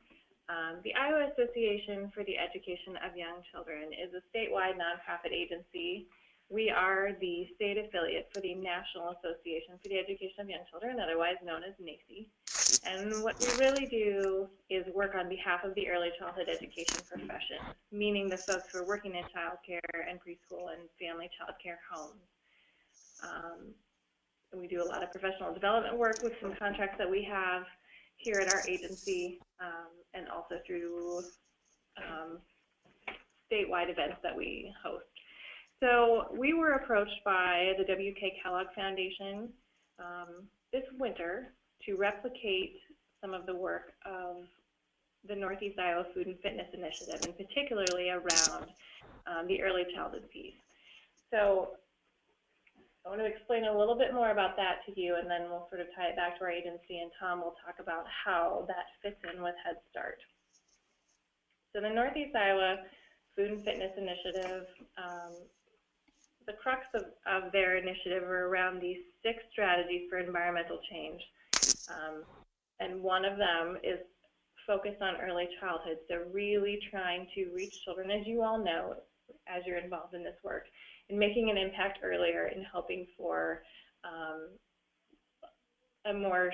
The Iowa Association for the Education of Young Children is a statewide nonprofit agency We are the state affiliate for the National Association for the Education of Young Children, otherwise known as NAECE. And what we really do is work on behalf of the early childhood education profession, meaning the folks who are working in childcare and preschool and family childcare homes. And we do a lot of professional development work with some contracts that we have here at our agency, and also through statewide events that we host. So we were approached by the W.K. Kellogg Foundation this winter to replicate some of the work of the Northeast Iowa Food and Fitness Initiative, and particularly around the early childhood piece. So I want to explain a little bit more about that to you, and then we'll sort of tie it back to our agency, and Tom will talk about how that fits in with Head Start. So the Northeast Iowa Food and Fitness Initiative, the crux of their initiative are around these 6 strategies for environmental change. And one of them is focused on early childhood, so really trying to reach children, as you all know, as you're involved in this work, and making an impact earlier and helping for a more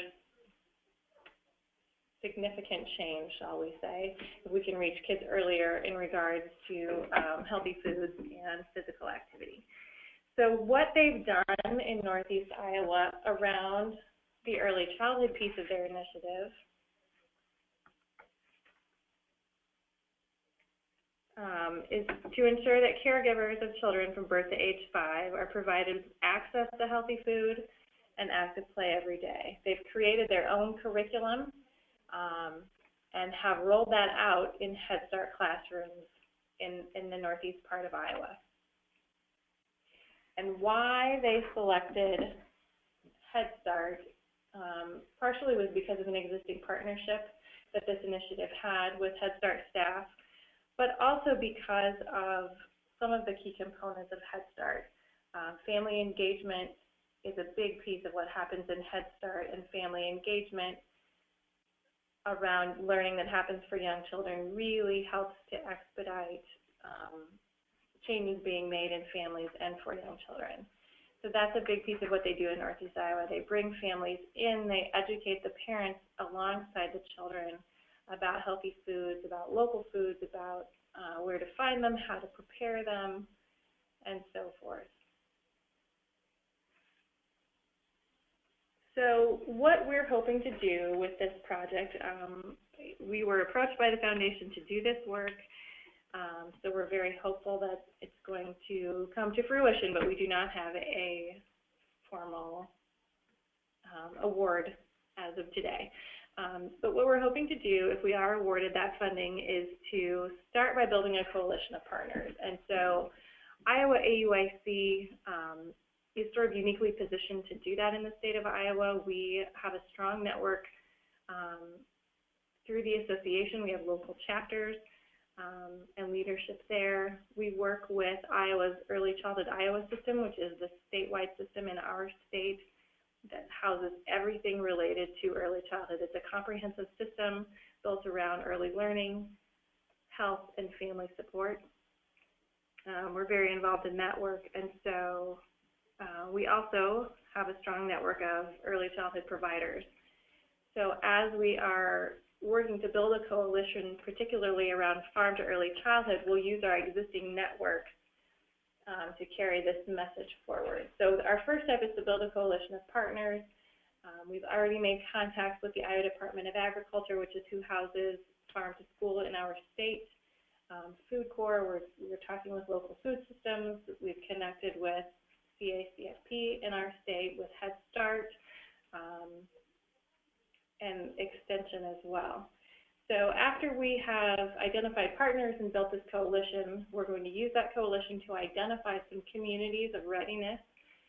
significant change, shall we say, if we can reach kids earlier in regards to healthy foods and physical activity. So what they've done in Northeast Iowa around the early childhood piece of their initiative is to ensure that caregivers of children from birth to age 5 are provided access to healthy food and active play every day. They've created their own curriculum and have rolled that out in Head Start classrooms in the northeast part of Iowa. And why they selected Head Start partially was because of an existing partnership that this initiative had with Head Start staff, but also because of some of the key components of Head Start. Family engagement is a big piece of what happens in Head Start, and family engagement around learning that happens for young children really helps to expedite changes being made in families and for young children. So that's a big piece of what they do in Northeast Iowa. They bring families in, they educate the parents alongside the children about healthy foods, about local foods, about where to find them, how to prepare them, and so forth. So what we're hoping to do with this project, we were approached by the foundation to do this work, so we're very hopeful that it's going to come to fruition, but we do not have a formal award as of today. But what we're hoping to do, if we are awarded that funding, is to start by building a coalition of partners. And so Iowa AUIC is sort of uniquely positioned to do that in the state of Iowa. We have a strong network through the association. We have local chapters and leadership there. We work with Iowa's Early Childhood Iowa system, which is the statewide system in our state that houses everything related to early childhood. It's a comprehensive system built around early learning, health, and family support. We're very involved in that work, and so we also have a strong network of early childhood providers. So as we are working to build a coalition, particularly around farm to early childhood, we'll use our existing network to carry this message forward. So our first step is to build a coalition of partners. We've already made contacts with the Iowa Department of Agriculture, which is who houses farm to school in our state. Food Corps, we're talking with local food systems. We've connected with CACFP in our state, with Head Start, and Extension as well. So after we have identified partners and built this coalition, we're going to use that coalition to identify some communities of readiness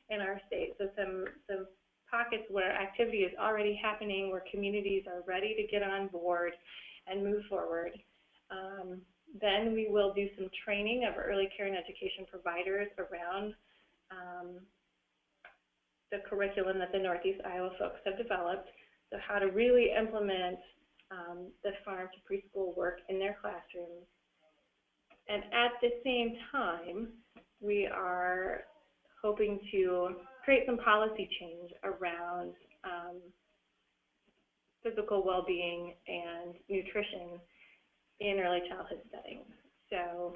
in our state. So some pockets where activity is already happening, where communities are ready to get on board and move forward. Then we will do some training of early care and education providers around the curriculum that the Northeast Iowa folks have developed, so how to really implement the farm to preschool work in their classrooms. And at the same time, we are hoping to create some policy change around physical well-being and nutrition in early childhood settings. So,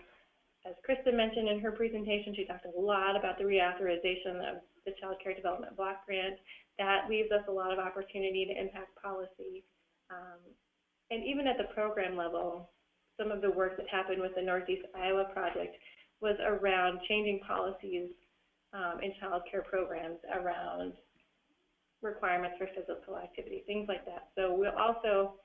as Krista mentioned in her presentation, she talked a lot about the reauthorization of the Child Care Development Block Grant. That leaves us a lot of opportunity to impact policy. And even at the program level, some of the work that happened with the Northeast Iowa project was around changing policies in child care programs around requirements for physical activity, things like that. So we'll also,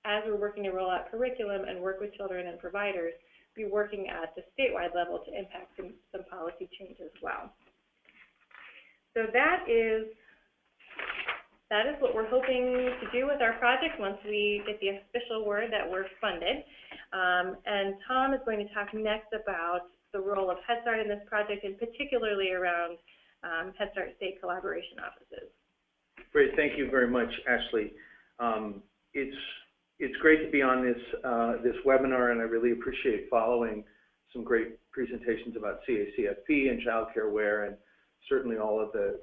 as we're working to roll out curriculum and work with children and providers, be working at the statewide level to impact some policy change as well. So that is what we're hoping to do with our project once we get the official word that we're funded. And Tom is going to talk next about the role of Head Start in this project, and particularly around Head Start state collaboration offices. Great, thank you very much, Ashley. It's great to be on this webinar, and I really appreciate following some great presentations about CACFP and child care aware, and certainly all of the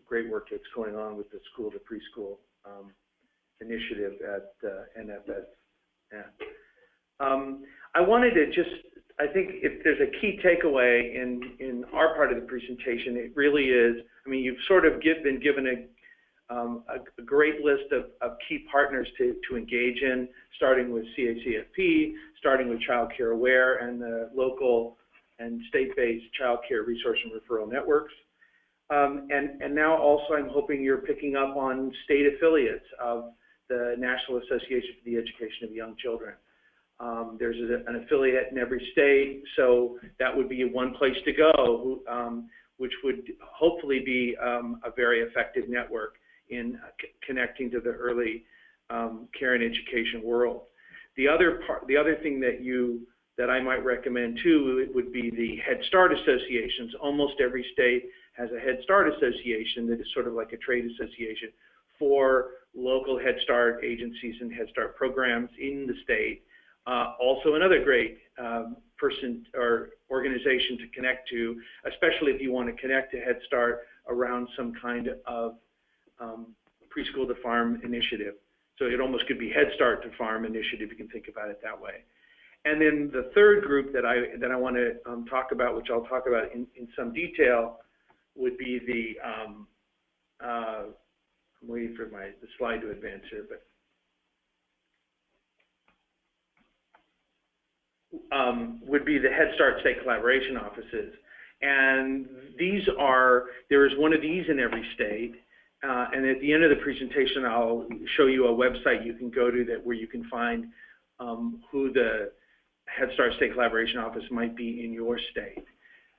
great work that's going on with the school to preschool initiative at NFSN. I wanted to I think if there's a key takeaway in our part of the presentation, it really is, I mean, you've sort of been given a great list of key partners to engage in, starting with CACFP, starting with Child Care Aware and the local and state-based child care resource and referral networks. And now also I'm hoping you're picking up on state affiliates of the National Association for the Education of Young Children. There's an affiliate in every state, so that would be one place to go, which would hopefully be a very effective network in connecting to the early care and education world. The other thing that I might recommend too would be the Head Start associations. Almost every state has a Head Start association that is sort of like a trade association for local Head Start agencies and Head Start programs in the state. Also another great person or organization to connect to, especially if you want to connect to Head Start around some kind of preschool to farm initiative. So it almost could be Head Start to Farm initiative, you can think about it that way. And then the third group that I want to talk about, which I'll talk about in some detail, would be the, I'm waiting for the slide to advance here, but would be the Head Start state collaboration offices. And there is one of these in every state. And at the end of the presentation, I'll show you a website you can go to where you can find who the Head Start State Collaboration Office might be in your state.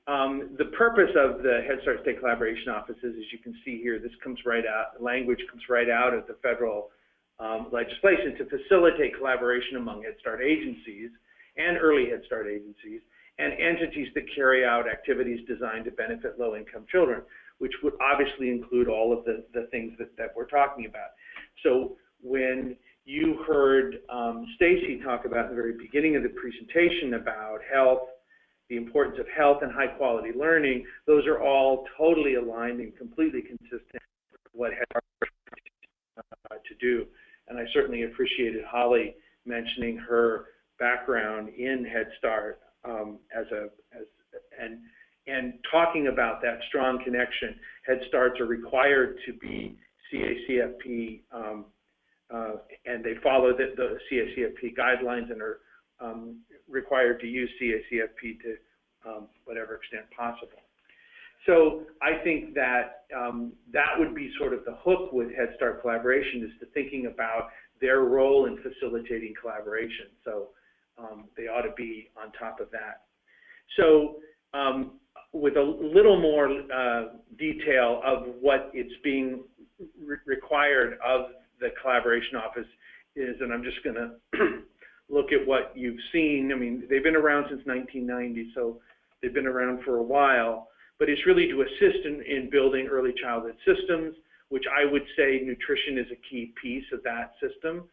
The purpose of the Head Start State Collaboration Offices, as you can see here, this comes right out, language comes right out of the federal legislation to facilitate collaboration among Head Start agencies and early Head Start agencies and entities that carry out activities designed to benefit low-income children, which would obviously include all of the things that we're talking about. So when you heard Stacy talk about at the very beginning of the presentation about health, the importance of health and high quality learning, those are all totally aligned and completely consistent with what Head Start to do. And I certainly appreciated Holly mentioning her background in Head Start and talking about that strong connection. Head Starts are required to be CACFP, and they follow the CACFP guidelines and are required to use CACFP to whatever extent possible. So I think that that would be sort of the hook with Head Start collaboration, is to thinking about their role in facilitating collaboration. So they ought to be on top of that. So with a little more detail of what it's being required of the collaboration office is, and I'm just going to look at what you've seen. I mean, they've been around since 1990, so they've been around for a while, but it's really to assist in building early childhood systems, which I would say nutrition is a key piece of that system.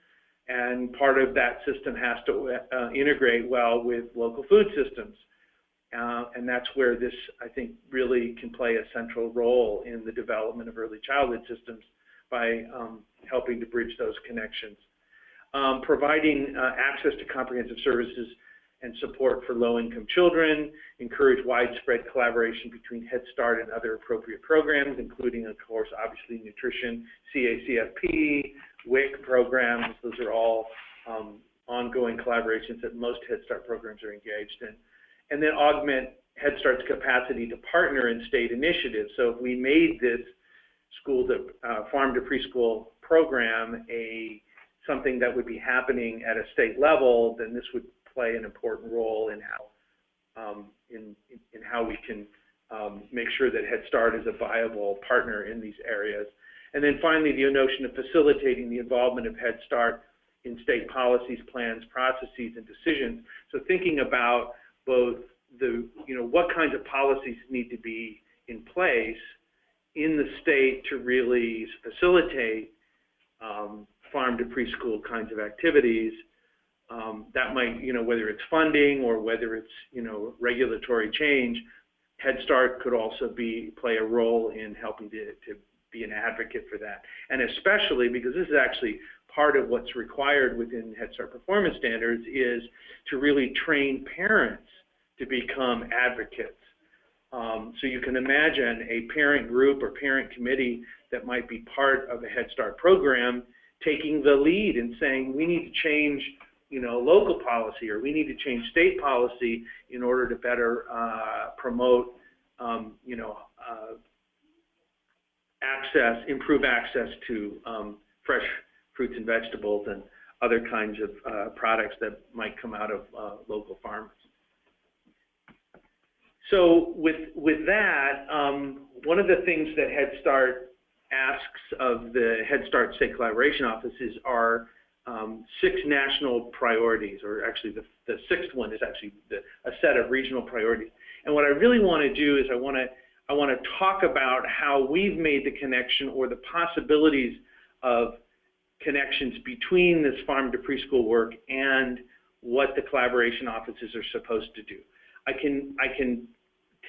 And part of that system has to integrate well with local food systems. And that's where this, I think, really can play a central role in the development of early childhood systems by helping to bridge those connections. Providing access to comprehensive services and support for low-income children, encourage widespread collaboration between Head Start and other appropriate programs, including, of course, obviously nutrition, CACFP, WIC programs. Those are all ongoing collaborations that most Head Start programs are engaged in. And then augment Head Start's capacity to partner in state initiatives. So if we made this farm to preschool program something that would be happening at a state level, then this would play an important role in how we can make sure that Head Start is a viable partner in these areas. And then finally, the notion of facilitating the involvement of Head Start in state policies, plans, processes, and decisions. So thinking about both what kinds of policies need to be in place in the state to really facilitate farm to preschool kinds of activities. That might, whether it's funding or whether it's, regulatory change, Head Start could also play a role in helping to be an advocate for that. And especially because this is actually part of what's required within Head Start performance standards is to really train parents to become advocates. So you can imagine a parent group or parent committee that might be part of a Head Start program taking the lead and saying, we need to change local policy, or we need to change state policy in order to better promote, improve access to fresh fruits and vegetables and other kinds of products that might come out of local farmers. So with that, one of the things that Head Start asks of the Head Start State Collaboration Offices are 6 national priorities, or actually the 6th one is actually a set of regional priorities. And what I really want to do is I want to talk about how we've made the connection, or the possibilities of connections between this farm to preschool work and what the collaboration offices are supposed to do. I can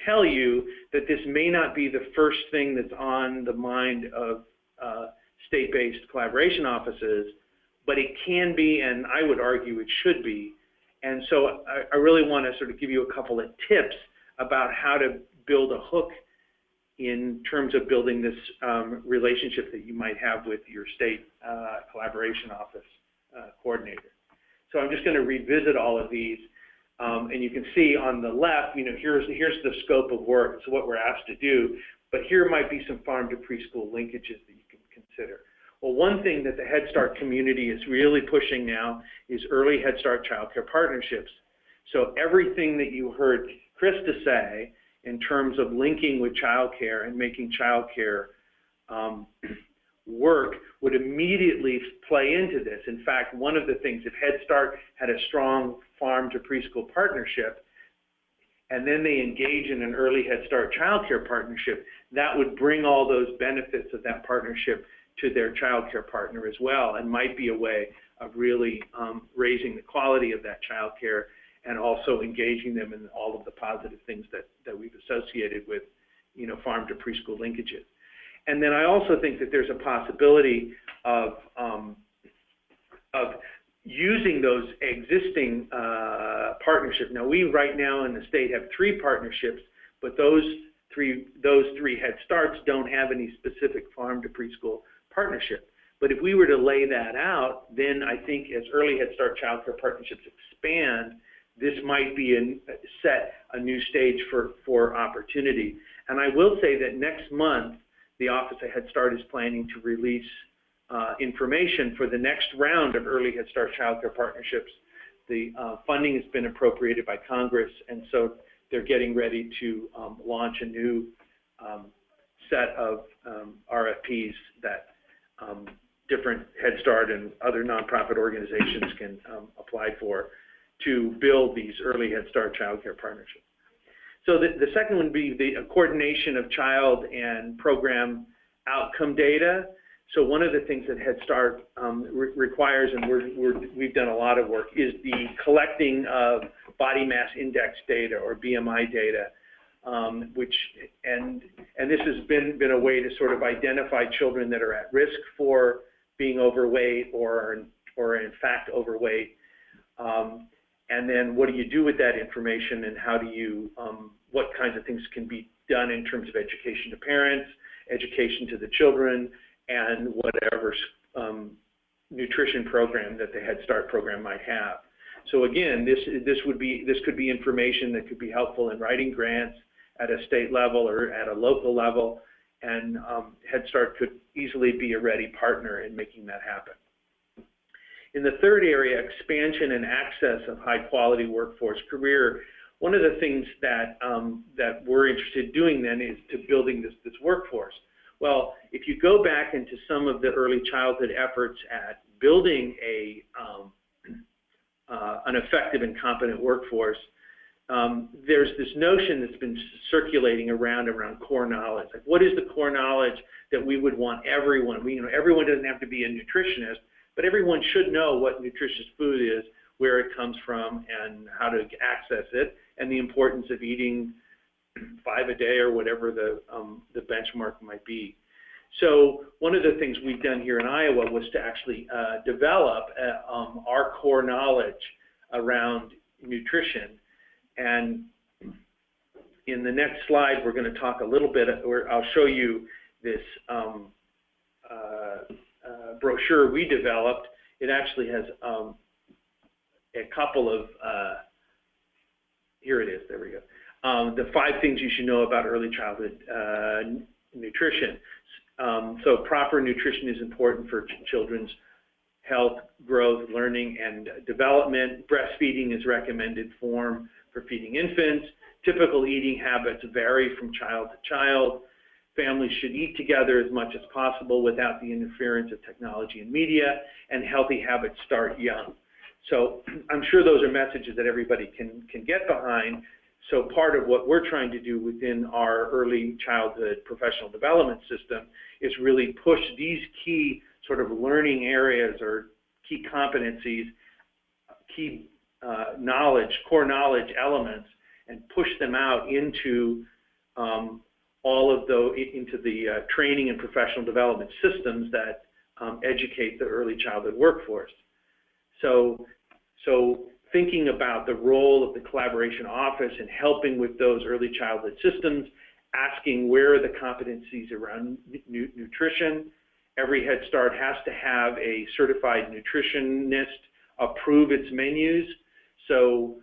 tell you that this may not be the first thing that's on the mind of state-based collaboration offices, but it can be, and I would argue it should be. And so I really want to sort of give you a couple of tips about how to build a hook in terms of building this relationship that you might have with your state collaboration office coordinator. So I'm just going to revisit all of these. And you can see on the left, here's the scope of work. It's what we're asked to do. But here might be some farm to preschool linkages that you can consider. Well, one thing that the Head Start community is really pushing now is early Head Start childcare partnerships. So everything that you heard Krista say in terms of linking with childcare and making childcare work would immediately play into this. In fact, one of the things, if Head Start had a strong farm to preschool partnership, and then they engage in an early Head Start childcare partnership, that would bring all those benefits of that partnership to their childcare partner as well, and might be a way of really raising the quality of that childcare and also engaging them in all of the positive things that we've associated with, farm to preschool linkages. And then I also think that there's a possibility of using those existing partnerships. Now, we right now in the state have 3 partnerships, but those three Head Starts don't have any specific farm to preschool partnership. But if we were to lay that out, then I think as early Head Start childcare partnerships expand, this might be set a new stage for opportunity. And I will say that next month, the Office of Head Start is planning to release information for the next round of early Head Start childcare partnerships. The funding has been appropriated by Congress, and so they're getting ready to launch a new set of RFPs that different Head Start and other nonprofit organizations can apply for to build these early Head Start childcare partnerships. So the second would be the coordination of child and program outcome data. So one of the things that Head Start requires, and we've done a lot of work, is the collecting of body mass index data or BMI data, and this has been a way to sort of identify children that are at risk for being overweight or in fact overweight. And then what do you do with that information, and how do you, what kinds of things can be done in terms of education to parents, education to the children, and whatever nutrition program that the Head Start program might have. So again, this could be information that could be helpful in writing grants at a state level or at a local level, and Head Start could easily be a ready partner in making that happen. In the third area, expansion and access of high-quality workforce career, one of the things that that we're interested in doing then is to building this workforce. Well, if you go back into some of the early childhood efforts at building an effective and competent workforce, there's this notion that's been circulating around core knowledge. Like, what is the core knowledge that we would want everyone? Everyone doesn't have to be a nutritionist, but everyone should know what nutritious food is, where it comes from, and how to access it, and the importance of eating 5 a day or whatever the benchmark might be. So one of the things we've done here in Iowa was to actually develop our core knowledge around nutrition. And in the next slide, we're going to talk a little bit, or I'll show you this brochure we developed. It actually has a couple of, here it is, there we go. The 5 things you should know about early childhood nutrition. So proper nutrition is important for children's health, growth, learning, and development. Breastfeeding is recommended form for feeding infants. Typical eating habits vary from child to child. Families should eat together as much as possible without the interference of technology and media, and healthy habits start young. So I'm sure those are messages that everybody can get behind. So part of what we're trying to do within our early childhood professional development system is really push these key sort of learning areas or key competencies, key knowledge, core knowledge elements, and push them out into all of into the training and professional development systems that educate the early childhood workforce. So thinking about the role of the collaboration office and helping with those early childhood systems, asking where are the competencies around nutrition. Every Head Start has to have a certified nutritionist approve its menus. So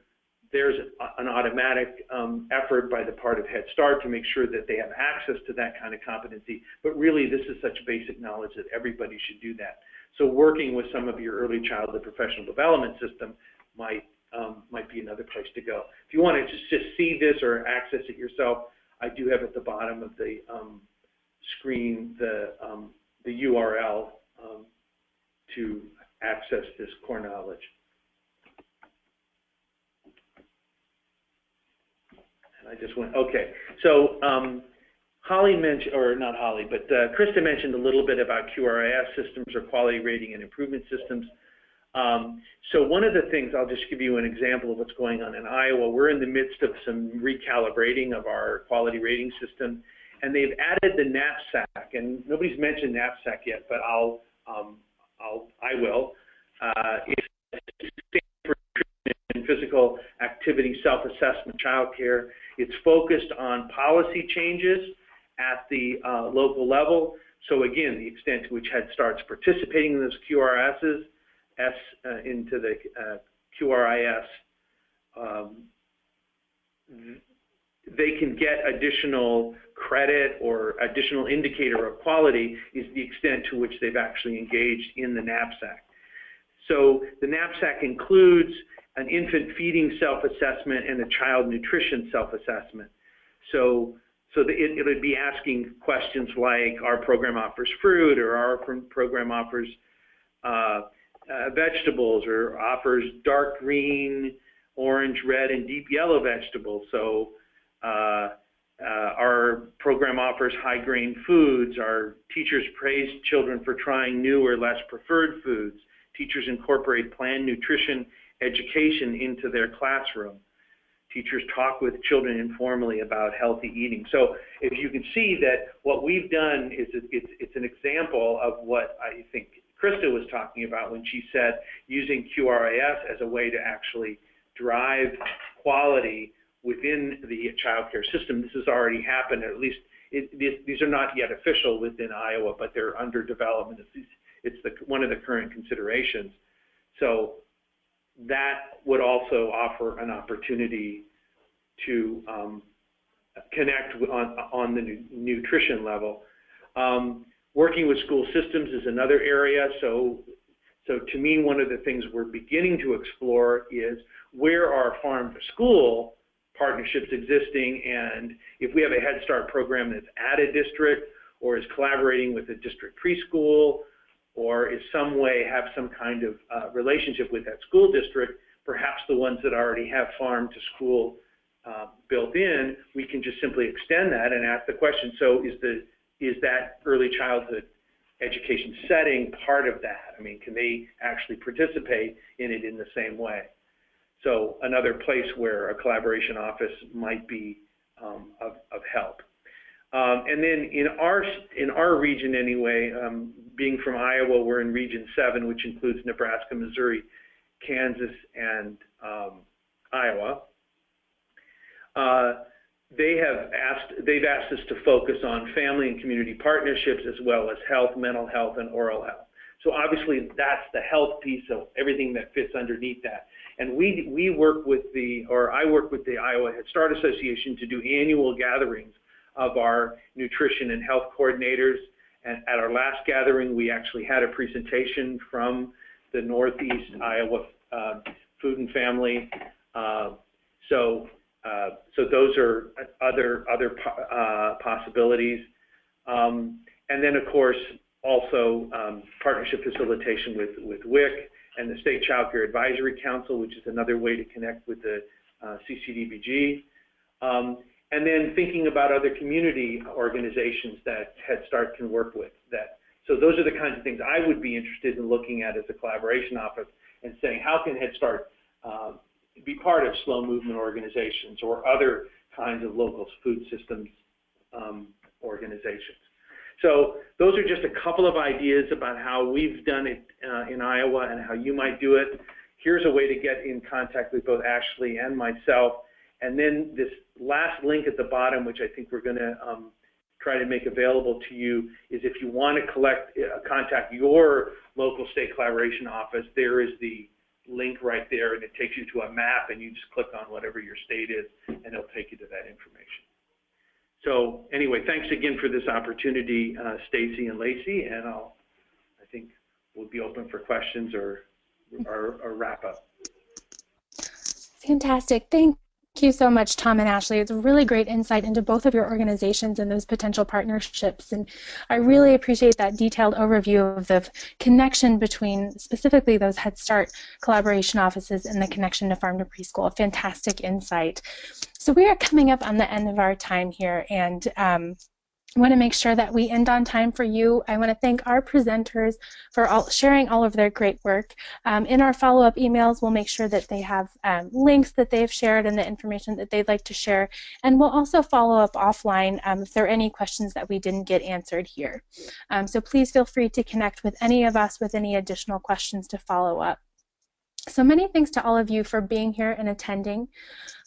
there's an automatic effort by the part of Head Start to make sure that they have access to that kind of competency. But really, this is such basic knowledge that everybody should do that. So working with some of your early childhood professional development system might be another place to go. If you want to just see this or access it yourself, I do have at the bottom of the screen the URL to access this core knowledge. And I just went, okay. So Holly mentioned, or not Holly, but Krista mentioned a little bit about QRIS systems or quality rating and improvement systems. So one of the things, I'll just give you an example of what's going on in Iowa. We're in the midst of some recalibrating of our quality rating system, and they've added the knapsack, and nobody's mentioned knapsack yet, but I will. It's for physical activity, self-assessment, childcare. It's focused on policy changes at the local level. So again, the extent to which Head Start's participating in those QRSs, into the QRIS, they can get additional credit or additional indicator of quality is the extent to which they've actually engaged in the knapsack. So the knapsack includes an infant feeding self-assessment and a child nutrition self-assessment. So it would be asking questions like, our program offers fruit, or our program offers vegetables, or offers dark green, orange, red, and deep yellow vegetables. So Our program offers high-grain foods. Our teachers praise children for trying new or less preferred foods. Teachers incorporate planned nutrition education into their classroom. Teachers talk with children informally about healthy eating. So if you can see that what we've done is it's an example of what I think Krista was talking about when she said using QRIS as a way to actually drive quality within the child care system. This has already happened, or at least these are not yet official within Iowa, but they're under development. It's one of the current considerations. So that would also offer an opportunity to connect on the nutrition level. Working with school systems is another area. So to me, one of the things we're beginning to explore is where are farm to school partnerships existing, and if we have a Head Start program that's at a district or is collaborating with a district preschool or is some way have some kind of relationship with that school district, perhaps the ones that already have farm to school built in, we can just simply extend that and ask the question, so is that early childhood education setting part of that? I mean, can they actually participate in it in the same way? So another place where a collaboration office might be of help. And then in our region anyway, being from Iowa, we're in Region 7, which includes Nebraska, Missouri, Kansas, and Iowa. They've asked us to focus on family and community partnerships as well as health, mental health, and oral health. So obviously that's the health piece of everything that fits underneath that. And I work with the Iowa Head Start Association to do annual gatherings of our nutrition and health coordinators. And at our last gathering, we actually had a presentation from the Northeast Iowa Food and Family. So those are other possibilities. And then, of course, also partnership facilitation with WIC and the State Child Care Advisory Council, which is another way to connect with the CCDBG. And then thinking about other community organizations that Head Start can work with. So those are the kinds of things I would be interested in looking at as a collaboration office and saying, how can Head Start be part of slow movement organizations or other kinds of local food systems organizations. So those are just a couple of ideas about how we've done it in Iowa and how you might do it. Here's a way to get in contact with both Ashley and myself. And then this last link at the bottom, which I think we're going to try to make available to you, is if you want to contact your local state collaboration office, there is the link right there, and it takes you to a map, and you just click on whatever your state is, and it'll take you to that information. So anyway, thanks again for this opportunity, Stacy and Lacey, and I think we'll be open for questions or wrap up. Fantastic. Thank you so much, Tom and Ashley. It's a really great insight into both of your organizations and those potential partnerships. And I really appreciate that detailed overview of the connection between specifically those Head Start collaboration offices and the connection to farm to preschool. Fantastic insight. So we are coming up on the end of our time here, and I want to make sure that we end on time for you. I want to thank our presenters for sharing all of their great work. In our follow-up emails, we'll make sure that they have links that they've shared and the information that they'd like to share. And we'll also follow up offline if there are any questions that we didn't get answered here. So please feel free to connect with any of us with any additional questions to follow up. So many thanks to all of you for being here and attending.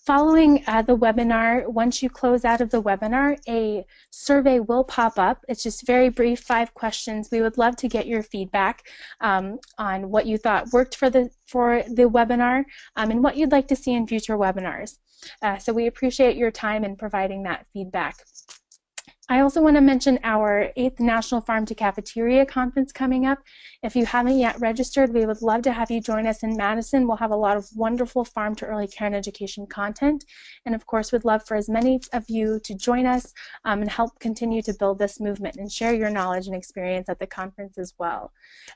Following the webinar, once you close out of the webinar, a survey will pop up. It's just very brief, 5 questions. We would love to get your feedback on what you thought worked for the webinar and what you'd like to see in future webinars. So we appreciate your time in providing that feedback. I also want to mention our 8th National Farm to Cafeteria Conference coming up. If you haven't yet registered, we would love to have you join us in Madison. We'll have a lot of wonderful farm to early care and education content. And of course, we'd love for as many of you to join us and help continue to build this movement and share your knowledge and experience at the conference as well.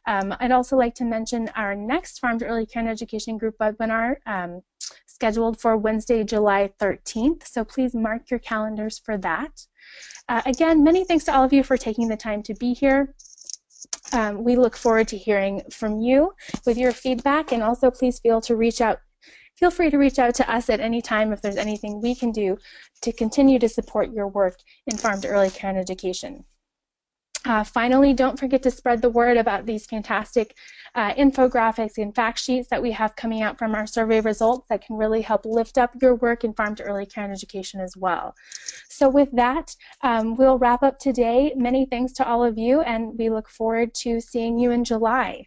I'd also like to mention our next Farm to Early Care and Education group webinar scheduled for Wednesday, July 13th. So please mark your calendars for that. Again, many thanks to all of you for taking the time to be here. We look forward to hearing from you with your feedback, and also please feel free to reach out to us at any time if there's anything we can do to continue to support your work in farm to early care and education. Finally, don't forget to spread the word about these fantastic infographics and fact sheets that we have coming out from our survey results that can really help lift up your work in farm to early care and education as well. So with that, we'll wrap up today. Many thanks to all of you, and we look forward to seeing you in July.